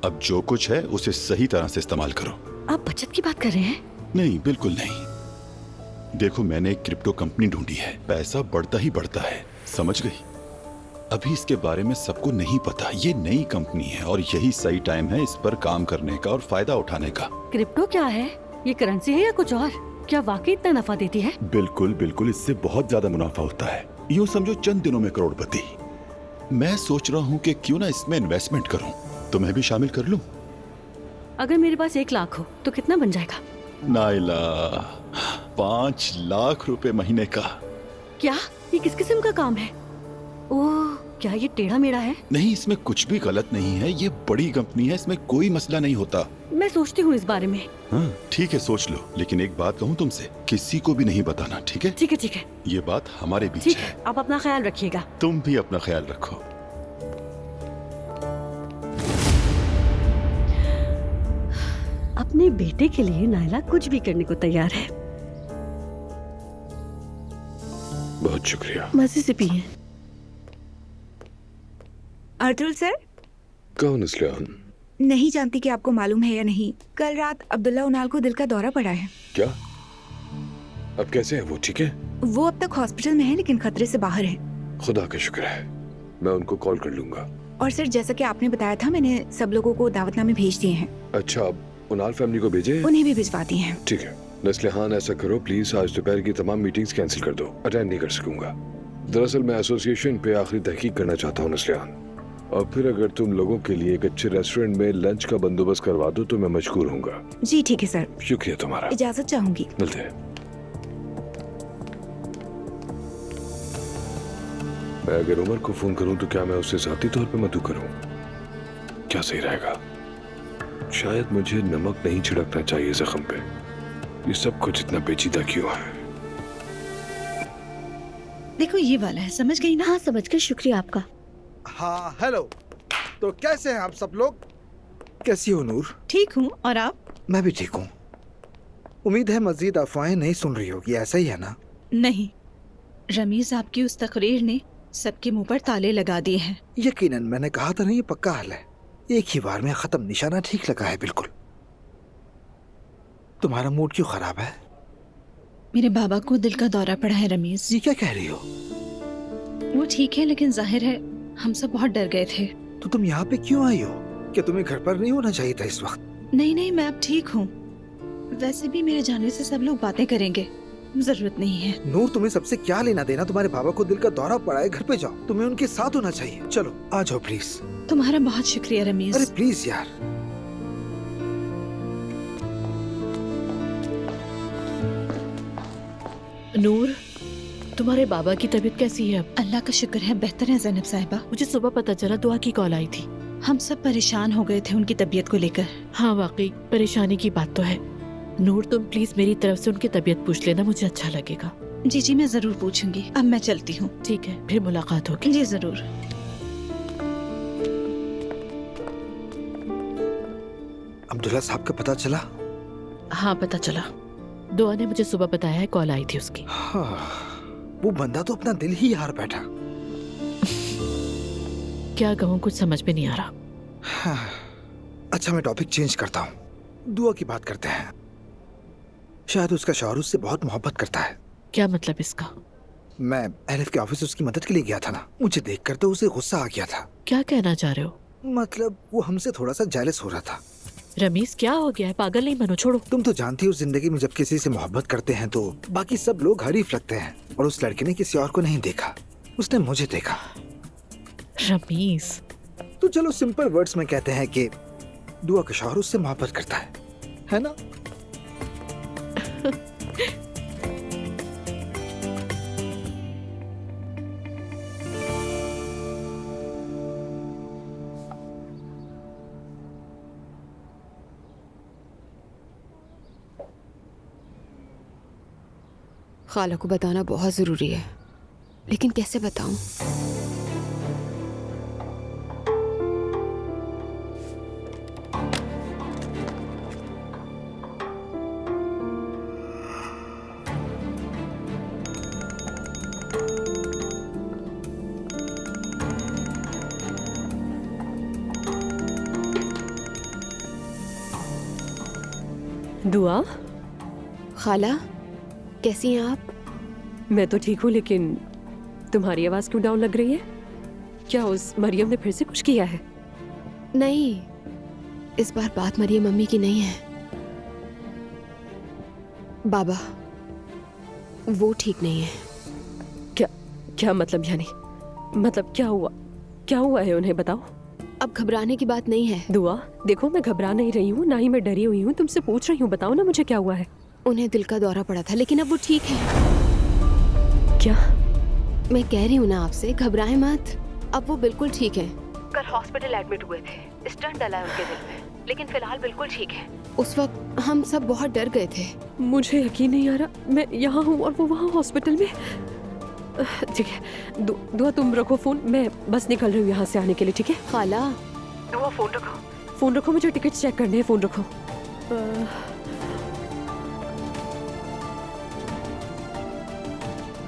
अब जो कुछ है उसे सही तरह से इस्तेमाल करो। आप बचत की बात कर रहे हैं? नहीं, बिल्कुल नहीं। देखो, मैंने एक क्रिप्टो कंपनी ढूंढी है, पैसा बढ़ता ही बढ़ता है, समझ गई? अभी इसके बारे में सबको नहीं पता। ये नई कंपनी है और यही सही टाइम है इस पर काम करने का और फायदा उठाने का। क्रिप्टो क्या है? ये करेंसी है या कुछ और? क्या वाकई इतना नफा देती है? बिल्कुल बिल्कुल, इससे बहुत ज्यादा मुनाफा होता है। यूँ समझो चंद दिनों में करोड़पति। मैं सोच रहा हूँ कि क्यों ना इसमें इन्वेस्टमेंट करूँ, तुम्हें भी शामिल कर लूँ। अगर मेरे पास 1 लाख हो तो कितना बन जाएगा? नाइला, 5 लाख रुपए महीने का। क्या ये किस किस्म का काम है? ओह, क्या ये टेढ़ा मेढ़ा है? नहीं, इसमें कुछ भी गलत नहीं है। ये बड़ी कंपनी है, इसमें कोई मसला नहीं होता। मैं सोचती हूँ इस बारे में। हाँ, ठीक है, सोच लो, लेकिन एक बात कहूँ तुमसे, किसी को भी नहीं बताना, ठीक है? ठीक है, ठीक है। ये बात हमारे बीच ठीक है। है, आप अपना ख्याल रखिएगा। तुम भी अपना ख्याल रखो। अपने बेटे के लिए नायला कुछ भी करने को तैयार है। बहुत शुक्रिया। मजे से पिए। अर्तुल सर? कौन इस्लान? नहीं जानती कि आपको मालूम है या नहीं, कल रात अब्दुल्ला उनाल को दिल का दौरा पड़ा है। क्या? अब कैसे है वो? ठीक है? वो अब तक हॉस्पिटल में है, लेकिन खतरे से बाहर है। खुदा का शुक्र है, मैं उनको कॉल कर लूंगा। और सर, जैसा कि आपने बताया था, मैंने सब लोगों को दावतनामे भेज दिए हैं। अच्छा, अब उनाल फैमिली को भेजे? उन्हें भी भिजवा दिए हैं। ठीक है। नस्लिहान, ऐसा करो प्लीज, आज दोपहर की तमाम मीटिंग्स कैंसिल कर दो, अटेंड नहीं कर सकूंगा। दरअसल मैं एसोसिएशन पे आखिरी तहकीक करना चाहता हूँ नस्लिहान, और फिर अगर तुम लोगों के लिए एक अच्छे रेस्टोरेंट में लंच का बंदोबस्त करवा दो तो मैं मशकूर हूँगा। जी ठीक है सर। शुक्रिया तुम्हारा। इजाजत चाहूंगी। मिलते हैं। मैं अगर उमर को फोन करूं तो क्या मैं उससे जाती तौर पे मदद करूं? क्या सही रहेगा? शायद मुझे नमक नहीं छिड़कना चाहिए जख्म पे। ये सब कुछ इतना पेचीदा क्यों है? देखो ये वाला है, समझ गई ना? हाँ समझ गई, शुक्रिया आपका। हाँ हेलो, तो कैसे हैं आप सब लोग? कैसी हो नूर? ठीक हूँ, और आप? मैं भी ठीक हूँ। उम्मीद है मजीद अफवाहें नहीं सुन रही होगी, ऐसा ही है ना? नहीं, रमीज आपकी उस तकरीर ने सबके मुंह पर ताले लगा दिए हैं। यकीनन, मैंने कहा था ना, ये पक्का हल है। एक ही बार में खत्म, निशाना ठीक लगा है बिल्कुल। तुम्हारा मूड क्यों खराब है? मेरे बाबा को दिल का दौरा पड़ा है रमीज। ये क्या कह रही हो? वो ठीक है, लेकिन जाहिर है हम सब बहुत डर गए थे। तो तुम यहाँ पे क्यों आई हो? क्या तुम्हें घर पर नहीं होना चाहिए था इस वक्त? नहीं नहीं, मैं अब ठीक हूँ। वैसे भी मेरे जाने से सब लोग बातें करेंगे, जरूरत नहीं है। नूर, तुम्हें सबसे क्या लेना देना? तुम्हारे बाबा को दिल का दौरा पड़ा है, घर पे जाओ, तुम्हें उनके साथ होना चाहिए। चलो आ जाओ प्लीज। तुम्हारा बहुत शुक्रिया रमीज। अरे प्लीज यार। नूर, तुम्हारे बाबा की तबीयत कैसी है अब? अल्लाह का शुक्र है, बेहतर है ज़ैनब साहिबा। मुझे सुबह पता चला दुआ की कॉल आई थी। हम सब परेशान हो गए थे उनकी तबीयत को लेकर। हाँ वाकई परेशानी की बात तो है। नूर, तुम प्लीज मेरी तरफ से उनकी तबीयत पूछ लेना, मुझे अच्छा लगेगा। जी जी, मैं जरूर पूछूंगी। अब मैं चलती हूँ। ठीक है, फिर मुलाकात होगी। जी जरूर। अब्दुल्ला साहब का पता चला? हाँ, पता चला। दुआ ने मुझे सुबह बताया है, कॉल आई थी उसकी। हाँ, वो बंदा तो अपना दिल ही हार बैठा। क्या कहूँ, कुछ समझ में नहीं आ रहा। हाँ। अच्छा, मैं टॉपिक चेंज करता हूँ। दुआ की बात करते हैं। शायद उसका शौहर उससे बहुत मोहब्बत करता है। क्या मतलब इसका? मैं एलिफ के ऑफिस उसकी मदद के लिए गया था ना, मुझे देखकर तो उसे गुस्सा आ गया था। क्या कहना चाह रहे हो? मतलब वो हमसे थोड़ा सा जेलस हो रहा था। रमीज, क्या हो गया है? पागल नहीं बनो, छोड़ो। तुम तो जानती हो, जिंदगी में जब किसी से मोहब्बत करते हैं तो बाकी सब लोग हरीफ लगते हैं, और उस लड़के ने किसी और को नहीं देखा, उसने मुझे देखा। रमीज, तो चलो सिंपल वर्ड्स में कहते हैं कि दुआ का शौहर उससे मोहब्बत करता है ना? खाला को बताना बहुत जरूरी है, लेकिन कैसे बताऊं? दुआ, खाला कैसी हैं आप? मैं तो ठीक हूँ, लेकिन तुम्हारी आवाज क्यों डाउन लग रही है? क्या उस मरियम ने फिर से कुछ किया है? नहीं, इस बार बात मरियम मम्मी की नहीं है। बाबा, वो ठीक नहीं है। क्या मतलब? यानी मतलब क्या हुआ? क्या हुआ है उन्हें बताओ। अब घबराने की बात नहीं है। दुआ, देखो मैं घबरा नहीं रही हूँ, ना ही मैं डरी हुई हूँ, तुमसे पूछ रही हूँ, बताओ ना मुझे क्या हुआ है। उन्हें दिल का दौरा पड़ा था, लेकिन अब वो ठीक है। क्या? मैं कह रही हूँ ना आपसे, घबराएं मत, अब वो बिल्कुल ठीक है। कल हॉस्पिटल एडमिट हुए थे, स्टंट डला है उनके दिल में, लेकिन फिलहाल बिल्कुल ठीक है। उस वक्त हम सब बहुत डर गए थे। मुझे यकीन नहीं आ रहा, मैं यहाँ हूँ और वो वहाँ हॉस्पिटल में। ठीक है दुआ, तुम रखो फोन, मैं बस निकल रही हूँ यहाँ से आने के लिए, ठीक है? खाला, दुआ फोन रखो, फोन रखो, मुझे टिकट चेक करने हैं, फोन रखो।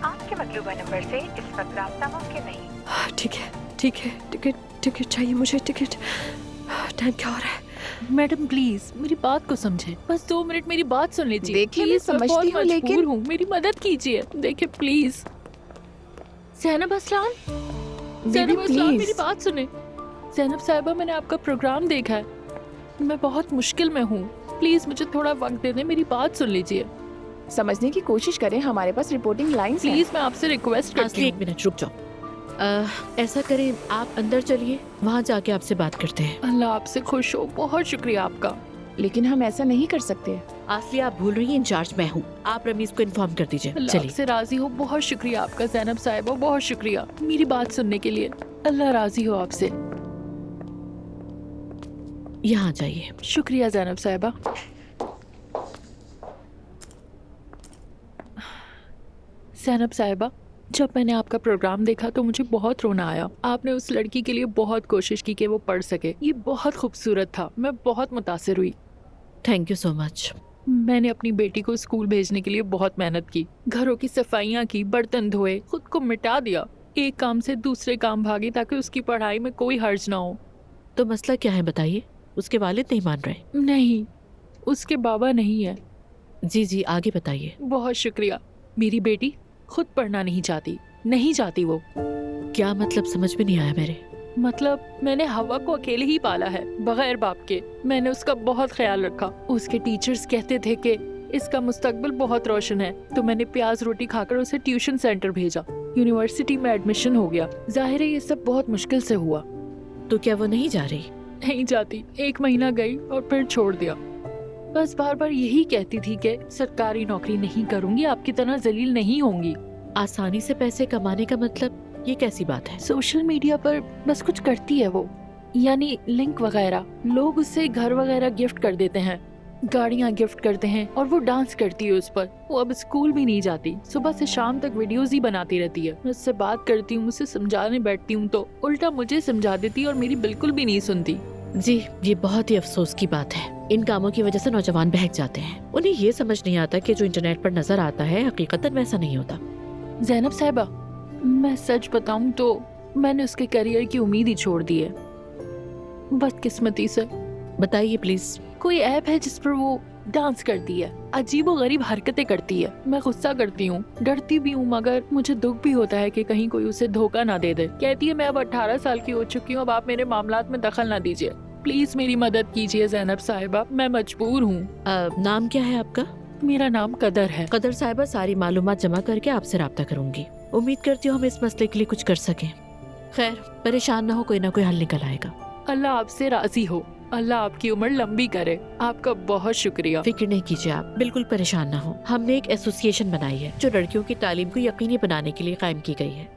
आपके मतलूबा नंबर से इस वक्त रास्ता मुमकिन नहीं। ठीक है, ठीक है, टिकट चाहिए मुझे, टिकट। टाइम क्या हो रहा है? मैडम प्लीज मेरी बात को समझे, बस 2 मिनट मेरी बात सुन लीजिए। देखिए, मैं समझती हूँ, लेकिन मेरी मदद कीजिए। देखिए प्लीज। ज़ैनब अस्लान, मेरी बात सुने। ज़ैनब साहिबा, मैंने आपका प्रोग्राम देखा है, मैं बहुत मुश्किल में हूँ, प्लीज मुझे थोड़ा वक्त दे दें, मेरी बात सुन लीजिए। समझने की कोशिश करें, हमारे पास रिपोर्टिंग लाइंस हैं। प्लीज मैं आपसे रिक्वेस्ट करती हूँ। 1 मिनट रुक जाओ। ऐसा करें, आप अंदर चलिए, वहाँ जाके आपसे बात करते हैं। अल्लाह आपसे खुश हो, बहुत शुक्रिया आपका। लेकिन हम ऐसा नहीं कर सकते। आसली, आप भूल रही हैं, इंचार्ज मैं हूँ, आप रमीज को इन्फॉर्म कर दीजिए। अल्लाह आपसे राजी हो, बहुत शुक्रिया आपका ज़ैनब साहिबा, बहुत शुक्रिया मेरी बात सुनने के लिए। अल्लाह राजी हो आपसे। यहाँ जाइए। शुक्रिया ज़ैनब साहिबा। ज़ैनब साहिबा, जब मैंने आपका प्रोग्राम देखा तो मुझे बहुत रोना आया। आपने उस लड़की के लिए बहुत कोशिश की कि वो पढ़ सके, ये बहुत खूबसूरत था, मैं बहुत मुतासिर हुई। Thank you so much. मैंने अपनी बेटी को स्कूल भेजने के लिए बहुत मेहनत की, घरों की सफाइयाँ की, बर्तन धोए, खुद को मिटा दिया, एक काम से दूसरे काम भागी ताकि उसकी पढ़ाई में कोई हर्ज ना हो। तो मसला क्या है बताइए? उसके वालिद नहीं मान रहे? नहीं, उसके बाबा नहीं है। जी आगे बताइए। बहुत शुक्रिया। मेरी बेटी खुद पढ़ना नहीं चाहती वो। क्या मतलब? समझ में नहीं आया मेरे। मतलब मैंने हवा को अकेले ही पाला है, बगैर बाप के। मैंने उसका बहुत ख्याल रखा। उसके टीचर्स कहते थे कि इसका मुस्तकबिल बहुत रोशन है, तो मैंने प्याज रोटी खाकर उसे ट्यूशन सेंटर भेजा। यूनिवर्सिटी में एडमिशन हो गया। जाहिर है ये सब बहुत मुश्किल से हुआ। तो क्या वो नहीं जा रही? नहीं जाती। 1 महीना गई और फिर छोड़ दिया। बस बार बार यही कहती थी कि सरकारी नौकरी नहीं करूंगी, आपकी तरह जलील नहीं होंगी। आसानी से पैसे कमाने का मतलब ये कैसी बात है? सोशल मीडिया पर बस कुछ करती है वो, यानी लिंक वगैरह, लोग उससे घर वगैरह गिफ्ट कर देते हैं। गाड़ियाँ गिफ्ट करते हैं और वो डांस करती है उस पर। वो अब स्कूल भी नहीं जाती, सुबह से शाम तक वीडियोस ही बनाती रहती है। मैं उससे बात करती हूँ, मुझसे समझाने बैठती हूँ तो उल्टा मुझे समझा देती है और मेरी बिल्कुल भी नहीं सुनती। जी, ये बहुत ही अफसोस की बात है। इन कामों की वजह से नौजवान बहक जाते हैं। उन्हें ये समझ नहीं आता कि जो इंटरनेट पर नजर आता है हकीकतन वैसा नहीं होता। ज़ैनब साहिबा, मैं सच बताऊं तो मैंने उसके करियर की उम्मीद ही छोड़ दी है, बदकिस्मती से। बताइए प्लीज। कोई ऐप है जिस पर वो डांस करती है, अजीबो गरीब हरकतें करती है। मैं गुस्सा करती हूँ, डरती भी हूँ, मगर मुझे दुख भी होता है कि कहीं कोई उसे धोखा ना दे दे। कहती है मैं अब 18 साल की हो चुकी हूँ, अब आप मेरे मामलात में दखल ना दीजिए। प्लीज मेरी मदद कीजिए ज़ैनब साहिबा, मैं मजबूर हूँ। नाम क्या है आपका? मेरा नाम कदर है। कदर साहिबा, सारी मालूमात जमा करके आपसे राब्ता करूंगी। उम्मीद करती हूँ हम इस मसले के लिए कुछ कर सकें। खैर, परेशान ना हो, कोई ना कोई हल निकल आएगा। अल्लाह आपसे राजी हो, अल्लाह आपकी उम्र लंबी करे। आपका बहुत शुक्रिया। फिक्र नहीं कीजिए आप, बिल्कुल परेशान ना हो। हमने एक एसोसिएशन बनाई है जो लड़कियों की तालीम को यकीनी बनाने के लिए कायम की गई है।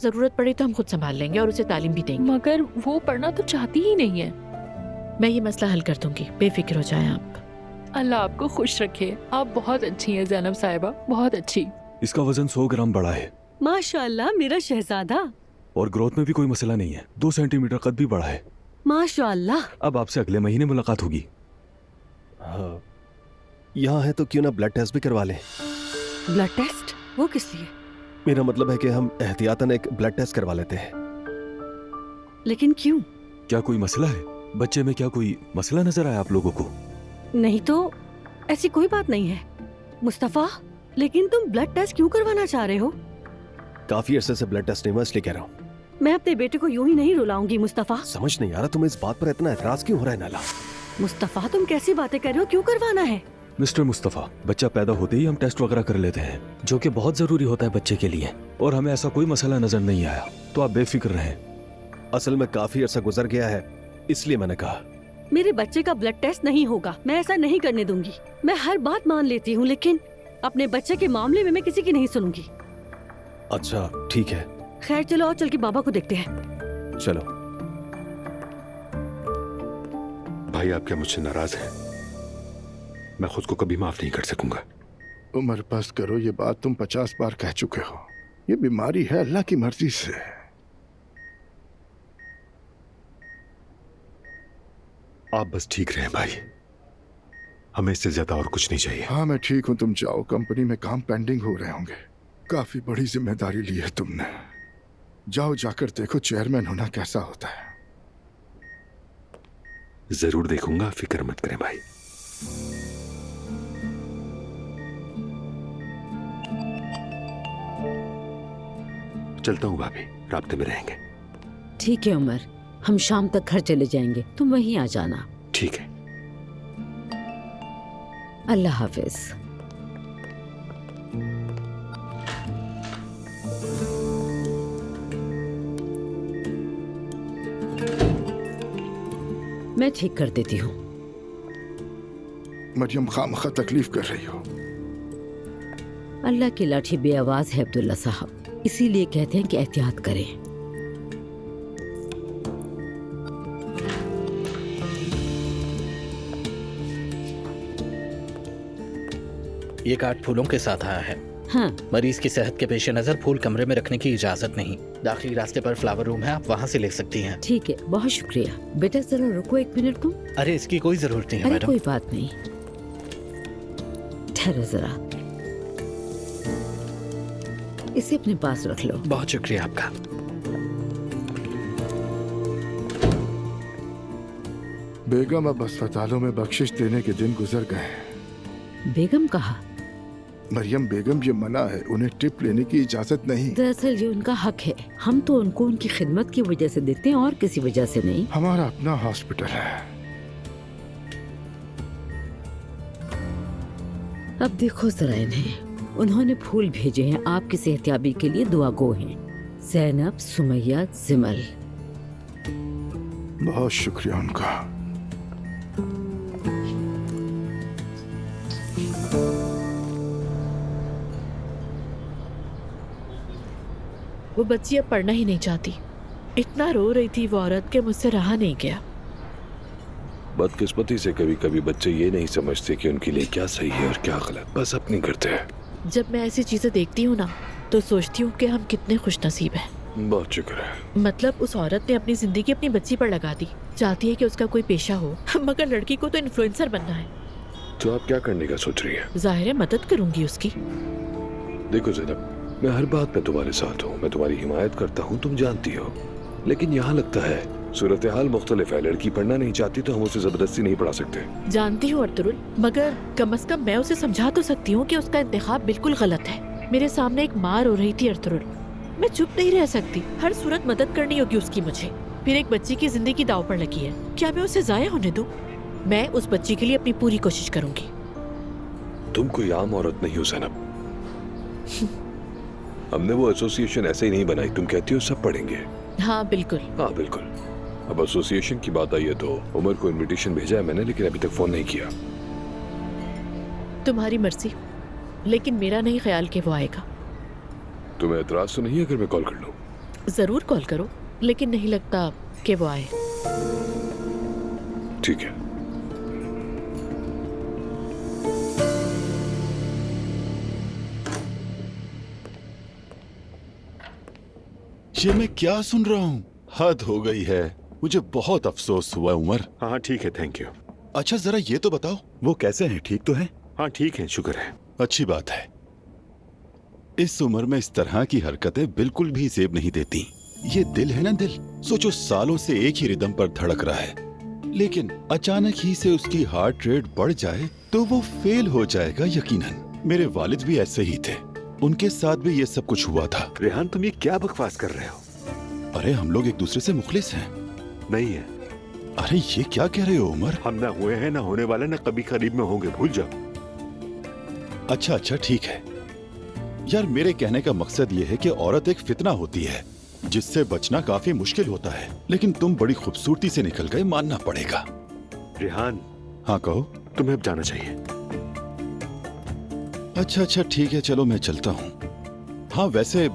जरूरत पड़े तो हम खुद संभाल लेंगे और उसे तालीम भी देंगे। मगर वो पढ़ना तो चाहती ही नहीं है। मैं ये मसला हल कर दूंगी, बेफिक्र हो जाए आप। अल्लाह आपको खुश रखे। आप बहुत अच्छी हैं ज़ैनब साहिबा, बहुत अच्छी। इसका वजन 100 ग्राम बढ़ा है। माशाल्लाह मेरा शहजादा। और ग्रोथ में भी कोई मसला नहीं है। 2 सेंटीमीटर कद भी बढ़ा है। माशाल्लाह। अब आपसे अगले महीने मुलाकात होगी। हाँ, यहाँ है तो क्यों ना ब्लड टेस्ट भी करवा लें। Blood test? वो किस लिए? मेरा मतलब है कि हम एहतियातन एक ब्लड टेस्ट करवा लेते हैं। लेकिन क्यों? क्या कोई मसला है? बच्चे में क्या कोई मसला नजर आया आप लोगों को? नहीं तो ऐसी कोई बात नहीं है। मुस्तफा, लेकिन तुम ब्लड टेस्ट क्यों करवाना चाह रहे हो? काफी अरसे से ब्लड टेस्ट नहीं हुआ, इसलिए कह रहा हूँ। मैं अपने बेटे को यूं ही नहीं रुलाऊंगी मुस्तफा। समझ नहीं आ रहा तुम्हें इस बात पर इतना एतराज क्यों हो रहा है नाला? मुस्तफा, तुम कैसी बातें कर रहे हो? क्यों करवाना है? मिस्टर मुस्तफा, बच्चा पैदा होते ही हम टेस्ट वगैरह कर लेते हैं, जो कि बहुत जरूरी होता है बच्चे के लिए, और हमें ऐसा कोई मसला नजर नहीं आया, तो आप बेफिक्र रहें। असल में काफी अरसा गुजर गया है, इसलिए मैंने कहा। मेरे बच्चे का ब्लड टेस्ट नहीं होगा, मैं ऐसा नहीं करने दूंगी। मैं हर बात मान लेती हूँ, लेकिन अपने बच्चे के मामले में मैं किसी की नहीं सुनूंगी। अच्छा ठीक है। खैर चलो और चल के बाबा को देखते हैं। चलो। भाई, आप क्या मुझसे नाराज हैं? मैं खुद को कभी माफ नहीं कर सकूंगा। उमर बस करो, ये बात तुम 50 बार कह चुके हो। ये बीमारी है अल्लाह की मर्जी से। आप बस ठीक रहें भाई, हमें इससे ज्यादा और कुछ नहीं चाहिए। हाँ मैं ठीक हूँ, तुम जाओ। कंपनी में काम पेंडिंग हो रहे होंगे। काफी बड़ी जिम्मेदारी ली है तुमने। जाओ, जाकर देखो चेयरमैन होना कैसा होता है। जरूर देखूंगा, फिक्र मत करें भाई। चलता हूँ भाभी, राब्ते में रहेंगे। ठीक है उमर, हम शाम तक घर चले जाएंगे, तुम वहीं आ जाना। ठीक है। अल्लाह हाफिज। मैं ठीक कर देती हूँ। मरियम खामखा तकलीफ कर रही हो। अल्लाह की लाठी बेआवाज है अब्दुल्ला साहब, इसीलिए कहते हैं कि एहतियात करें। ये कार्ड फूलों के साथ आया है। हाँ। मरीज की सेहत के पेश नजर फूल कमरे में रखने की इजाजत नहीं। दाखिली रास्ते पर फ्लावर रूम है, आप वहाँ से ले सकती हैं। ठीक है, बहुत शुक्रिया। बेटा जरा रुको 1 मिनट तुम। अरे इसकी कोई जरूरत नहीं है मैडम। कोई बात नहीं, ठहरो जरा, इसे अपने पास रख लो। बहुत शुक्रिया आपका। बेगम, अब अस्पतालों में बख्शिश देने के दिन गुजर गए। बेगम कहा? मरियम बेगम, ये मना है, उन्हें टिप लेने की इजाजत नहीं। दरअसल ये उनका हक है, हम तो उनको उनकी खिदमत की वजह से देते हैं और किसी वजह से नहीं। हमारा अपना हॉस्पिटल है। अब देखो जरा इन्हें, उन्होंने फूल भेजे हैं आपकी सेहतयाबी के लिए, दुआ गो हैं। ज़ैनब, सुमैया, जिमल। बहुत शुक्रिया उनका। वो बच्ची अब पढ़ना ही नहीं चाहती। इतना रो रही थी वो औरत के मुझसे रहा नहीं गया। बदकिस्मती से कभी कभी बच्चे ये नहीं समझते कि उनके लिए क्या सही है और क्या गलत, बस अपनी करते हैं। जब मैं ऐसी चीजें देखती हूँ ना तो सोचती हूँ कि हम कितने खुशनसीब हैं। बहुत शुक्र है। मतलब उस औरत ने अपनी जिंदगी अपनी बच्ची पर लगा दी, चाहती है कि उसका कोई पेशा हो, मगर लड़की को तो इन्फ्लुएंसर बनना है। तो आप क्या करने का सोच रही है? जाहिर है मदद करूंगी उसकी। देखो ज़ैनब, मैं हर बात में तुम्हारे साथ हूँ, मैं तुम्हारी हिमायत करता हूँ, तुम जानती हो। लेकिन यहाँ लगता है सूरत हाल मुख्तलिफ है। लड़की पढ़ना नहीं चाहती तो हम उसे जबरदस्ती नहीं पढ़ा सकते। जानती हूँ अर्तुरुल, मगर कम से कम मैं उसे समझा तो सकती हूँ कि उसका इंतखाब बिल्कुल गलत है। मेरे सामने एक मार हो रही थी अर्तुरुल, मैं चुप नहीं रह सकती। हर सूरत मदद करनी होगी उसकी मुझे। फिर एक बच्ची की जिंदगी दाव पर लगी है, क्या मैं उसे जाया होने दूं? मैं उस बच्ची के लिए अपनी पूरी कोशिश करूंगी। तुम कोई आम औरत नहीं हो ज़ैनब। हमने वो एसोसिएशन ऐसे ही नहीं बनाई, तुम कहती हो सब पढ़ेंगे। हाँ बिल्कुल। हाँ बिल्कुल। अब एसोसिएशन की बात आई है तो उमर को इनविटेशन भेजा है मैंने, लेकिन अभी तक फोन नहीं किया। तुम्हारी मर्जी, लेकिन मेरा नहीं ख्याल कि वो आएगा। तुम्हें एतराज तो नहीं है अगर मैं कॉल कर लूं? जरूर कॉल करो, लेकिन नहीं लगता कि वो आए। ठीक है। ये मैं क्या सुन रहा हूँ? हद हो गई है। मुझे बहुत अफसोस हुआ उमर। हाँ ठीक है, थैंक यू। अच्छा जरा ये तो बताओ वो कैसे हैं, ठीक तो हैं? हाँ ठीक है, शुक्र है। अच्छी बात है। इस उम्र में इस तरह की हरकतें बिल्कुल भी जेब नहीं देती। ये दिल है ना, दिल, सोचो सालों से एक ही रिदम पर धड़क रहा है, लेकिन अचानक ही से उसकी हार्ट रेट बढ़ जाए तो वो फेल हो जाएगा यकीनन। मेरे वालिद भी ऐसे ही थे, उनके साथ भी ये सब कुछ हुआ था। रेहान तुम ये क्या बकवास कर रहे हो? अरे हम लोग एक दूसरे से मुखलिस हैं। नहीं है। अरे ये क्या कह रहे हो उमर? हम ना हुए हैं, ना होने वाले, ना कभी करीब में होंगे, भूल जाओ। अच्छा ठीक है यार, मेरे कहने का मकसद ये है कि औरत एक फितना होती है जिससे बचना काफी मुश्किल होता है, लेकिन तुम बड़ी खूबसूरती से निकल गए, मानना पड़ेगा। रेहान। हाँ कहो। तुम्हें अब जाना चाहिए। अच्छा ठीक है, चलो मैं चलता हूँ। हाँ वैसे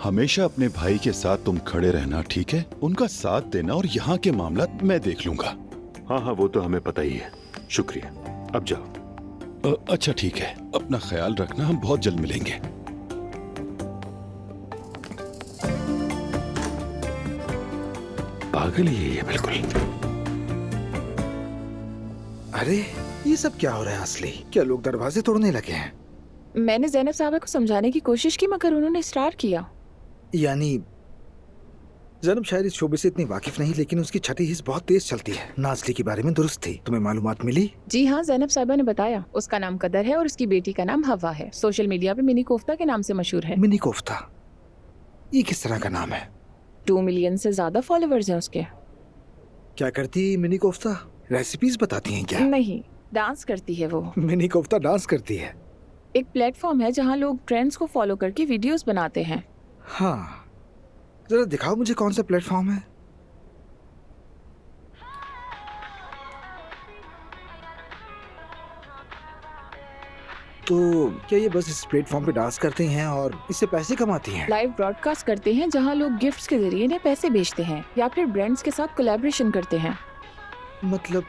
हमेशा अपने भाई के साथ तुम खड़े रहना, ठीक है? उनका साथ देना, और यहाँ के मामला मैं देख लूंगा। हाँ वो तो हमें पता ही है। शुक्रिया, अब जाओ। अच्छा ठीक है, अपना ख्याल रखना, हम बहुत जल्द मिलेंगे। पागल ही है ये बिल्कुल। अरे ये सब क्या हो रहा है असली? क्या लोग दरवाजे तोड़ने लगे हैं? मैंने ज़ैनब साहबा को समझाने की कोशिश की, मगर उन्होंने इसरार किया। यानी ज़ैनब शायद इस शोबे से इतनी वाकिफ नहीं, लेकिन उसकी छठी हिस्स बहुत तेज चलती है। नाज़ली के बारे में दुरुस्त थी। तुम्हें मालूमात मिली? जी हाँ, ज़ैनब साहबा ने बताया। उसका नाम कदर है और उसकी बेटी का नाम हवा है। सोशल मीडिया पे मिनी कोफ्ता के नाम से मशहूर है। मिनी कोफ्ता, ये किस तरह का नाम है? 2 मिलियन से ज्यादा फॉलोवर्स हैं उसके। क्या करती है मिनी कोफ्ता? रेसिपीज बताती हैं क्या? नहीं, डांस करती है वो। मिनी कोफ्ता डांस करती है? एक प्लेटफॉर्म है जहाँ लोग ट्रेंड्स को फॉलो करके वीडियोस बनाते हैं। हाँ, जरा दिखाओ मुझे कौन सा प्लेटफॉर्म है। तो क्या ये बस इस प्लेटफॉर्म पे डांस करते हैं और इससे पैसे कमाती हैं? लाइव ब्रॉडकास्ट करते हैं जहाँ लोग गिफ्ट्स के जरिए इन्हें पैसे भेजते हैं या फिर ब्रांड्स के साथ कोलैबोरेशन करते हैं। मतलब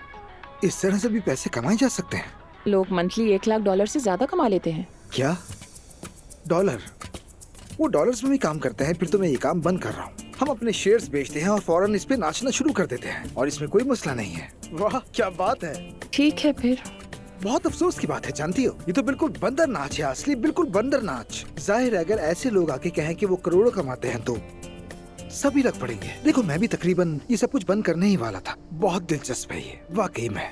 इस तरह से भी पैसे कमाए जा सकते हैं? लोग मंथली $1 लाख से ज्यादा कमा लेते हैं। क्या? डॉलर? वो डॉलर्स में भी काम करते हैं? फिर तो मैं ये काम बंद कर रहा हूँ। हम अपने शेयर्स बेचते हैं और फौरन इस पे नाचना शुरू कर देते हैं और इसमें कोई मसला नहीं है। वाह क्या बात है। ठीक है फिर। बहुत अफसोस की बात है, जानती हो, ये तो बिल्कुल बंदर नाच है असली, बिल्कुल बंदर नाच। जाहिर है अगर ऐसे लोग आके कहें कि वो करोड़ों कमाते हैं तो सभी लग पड़ेंगे। देखो मैं भी तकरीबन ये सब कुछ बंद करने ही वाला था। बहुत दिलचस्प है ये, वाकई में।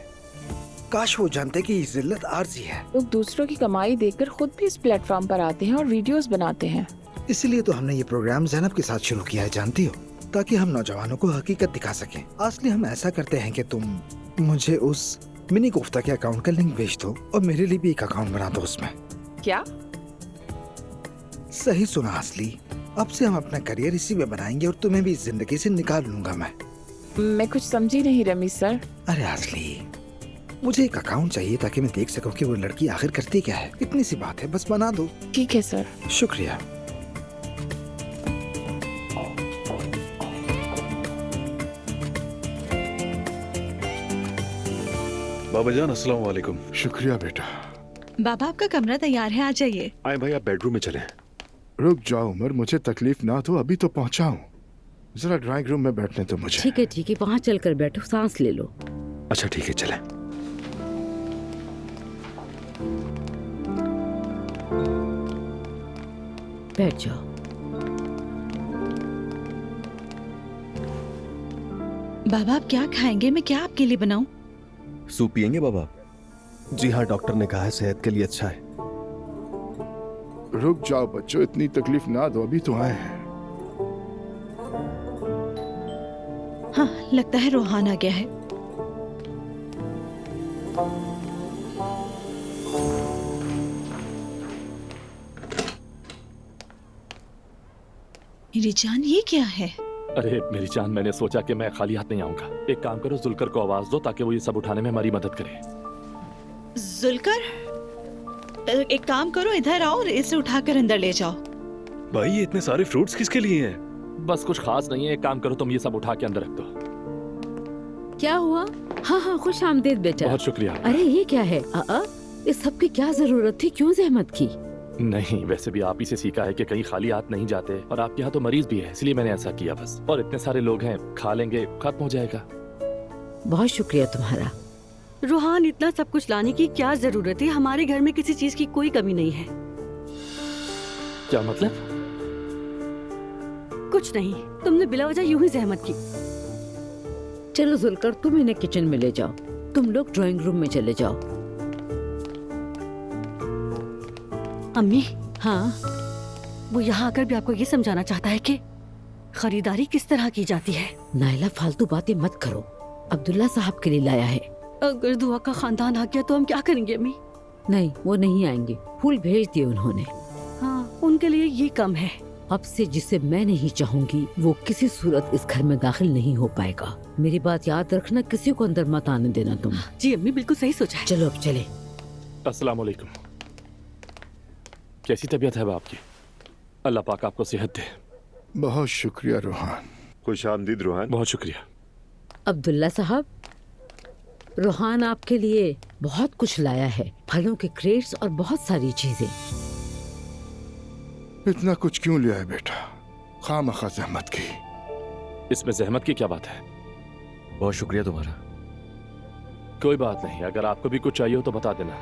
काश वो जानते कि ये जिल्लत आर्जी है। लोग दूसरों की कमाई देखकर खुद भी इस प्लेटफॉर्म पर आते हैं और वीडियोस बनाते हैं। इसीलिए तो हमने ये प्रोग्राम ज़ैनब के साथ शुरू किया है, जानती हो, ताकि हम नौजवानों को हकीकत दिखा सकें। असली हम ऐसा करते हैं कि तुम मुझे उस मिनी कोफ्ता के अकाउंट का लिंक भेज दो और मेरे लिए भी एक अकाउंट बना दो उसमें। क्या? सही सुना असली, अब से हम अपना करियर इसी में बनाएंगे और तुम्हें भी इस जिंदगी से निकाल लूंगा मैं कुछ समझी नहीं रमीज सर। अरे असली, मुझे एक अकाउंट चाहिए ताकि मैं देख सकूं कि वो लड़की आखिर करती क्या है। इतनी सी बात है, बस बना दो। ठीक है सर। शुक्रिया। बाबा जान अस्सलाम वालेकुम। शुक्रिया बेटा। बाबा आपका कमरा तैयार है, आ जाइए। आए भाई, आप बेडरूम में चलें। रुक जाओ उमर, मुझे तकलीफ ना तो अभी तो पहुंचा हूँ। जरा ड्राइंग रूम में बैठने दो मुझे। ठीक है, वहाँ चलकर बैठो, सांस ले लो। अच्छा ठीक है, चलें। बैठ जाओ। बाबा आप क्या खाएंगे? मैं क्या आपके लिए बनाऊं? सूप पियेंगे बाबा? जी हाँ, डॉक्टर ने कहा है सेहत के लिए अच्छा है। रुक जाओ बच्चों, इतनी तकलीफ ना दो, अभी तो आए हैं। हाँ, लगता है रोहान आ गया है। मेरी जान, ये क्या है? अरे मेरी जान, मैंने सोचा कि मैं खाली हाथ नहीं आऊंगा। एक काम करो, जुलकर को आवाज दो ताकि वो ये सब उठाने में हमारी मदद करे। जुलकर, एक काम करो, इधर आओ और इसे उठाकर अंदर ले जाओ। भाई ये इतने सारे फ्रूट्स किसके लिए हैं? बस कुछ खास नहीं है, एक काम करो, तुम ये सब उठा के अंदर रख दो। क्या हुआ? हाँ, खुश आमदीद बेटा। बहुत शुक्रिया। अरे ये क्या है? इस सब की क्या जरूरत थी? क्यों जहमत की? नहीं, वैसे भी आप ही से सीखा है कि कहीं खाली हाथ नहीं जाते, और आपके यहाँ तो मरीज भी है, इसलिए मैंने ऐसा किया बस। और इतने सारे लोग हैं, खा लेंगे, खत्म हो जाएगा। बहुत शुक्रिया तुम्हारा। रोहान, इतना सब कुछ लाने की क्या जरूरत है? हमारे घर में किसी चीज की कोई कमी नहीं है। क्या मतलब? कुछ नहीं, तुमने बिला वजह यूं ही जहमत की। चलो जुलकर, तुम इन्हें किचन में ले जाओ, तुम लोग ड्राइंग रूम में चले जाओ। अम्मी, हाँ, वो यहाँ आकर भी आपको ये समझाना चाहता है कि खरीदारी किस तरह की जाती है। नायला फालतू बातें मत करो, अब्दुल्ला साहब के लिए लाया है। अगर दुआ का खानदान आ गया तो हम क्या करेंगे अम्मी? नहीं, वो नहीं आएंगे, फूल भेज दिए उन्होंने। हाँ, उनके लिए ये कम है। अब से जिसे मैं नहीं चाहूंगी वो किसी सूरत इस घर में दाखिल नहीं हो पाएगा। मेरी बात याद रखना, किसी को अंदर मत आने देना तुम। जी अम्मी, बिल्कुल सही सोचा है। चलो अब चले। अस्सलाम वालेकुम। कैसी तबीयत है आपकी? अल्लाह पाक आपको सेहत दे। बहुत शुक्रिया रोहान। खुश आमदीद रोहान। बहुत शुक्रिया। अब्दुल्ला साहब, रोहान आपके लिए बहुत कुछ लाया है, फलों के क्रेट्स और बहुत सारी चीजें। इतना कुछ क्यों लिया है बेटा? खामखा जहमत की। इसमें जहमत की क्या बात है? बहुत शुक्रिया तुम्हारा। कोई बात नहीं, अगर आपको भी कुछ चाहिए हो तो बता देना।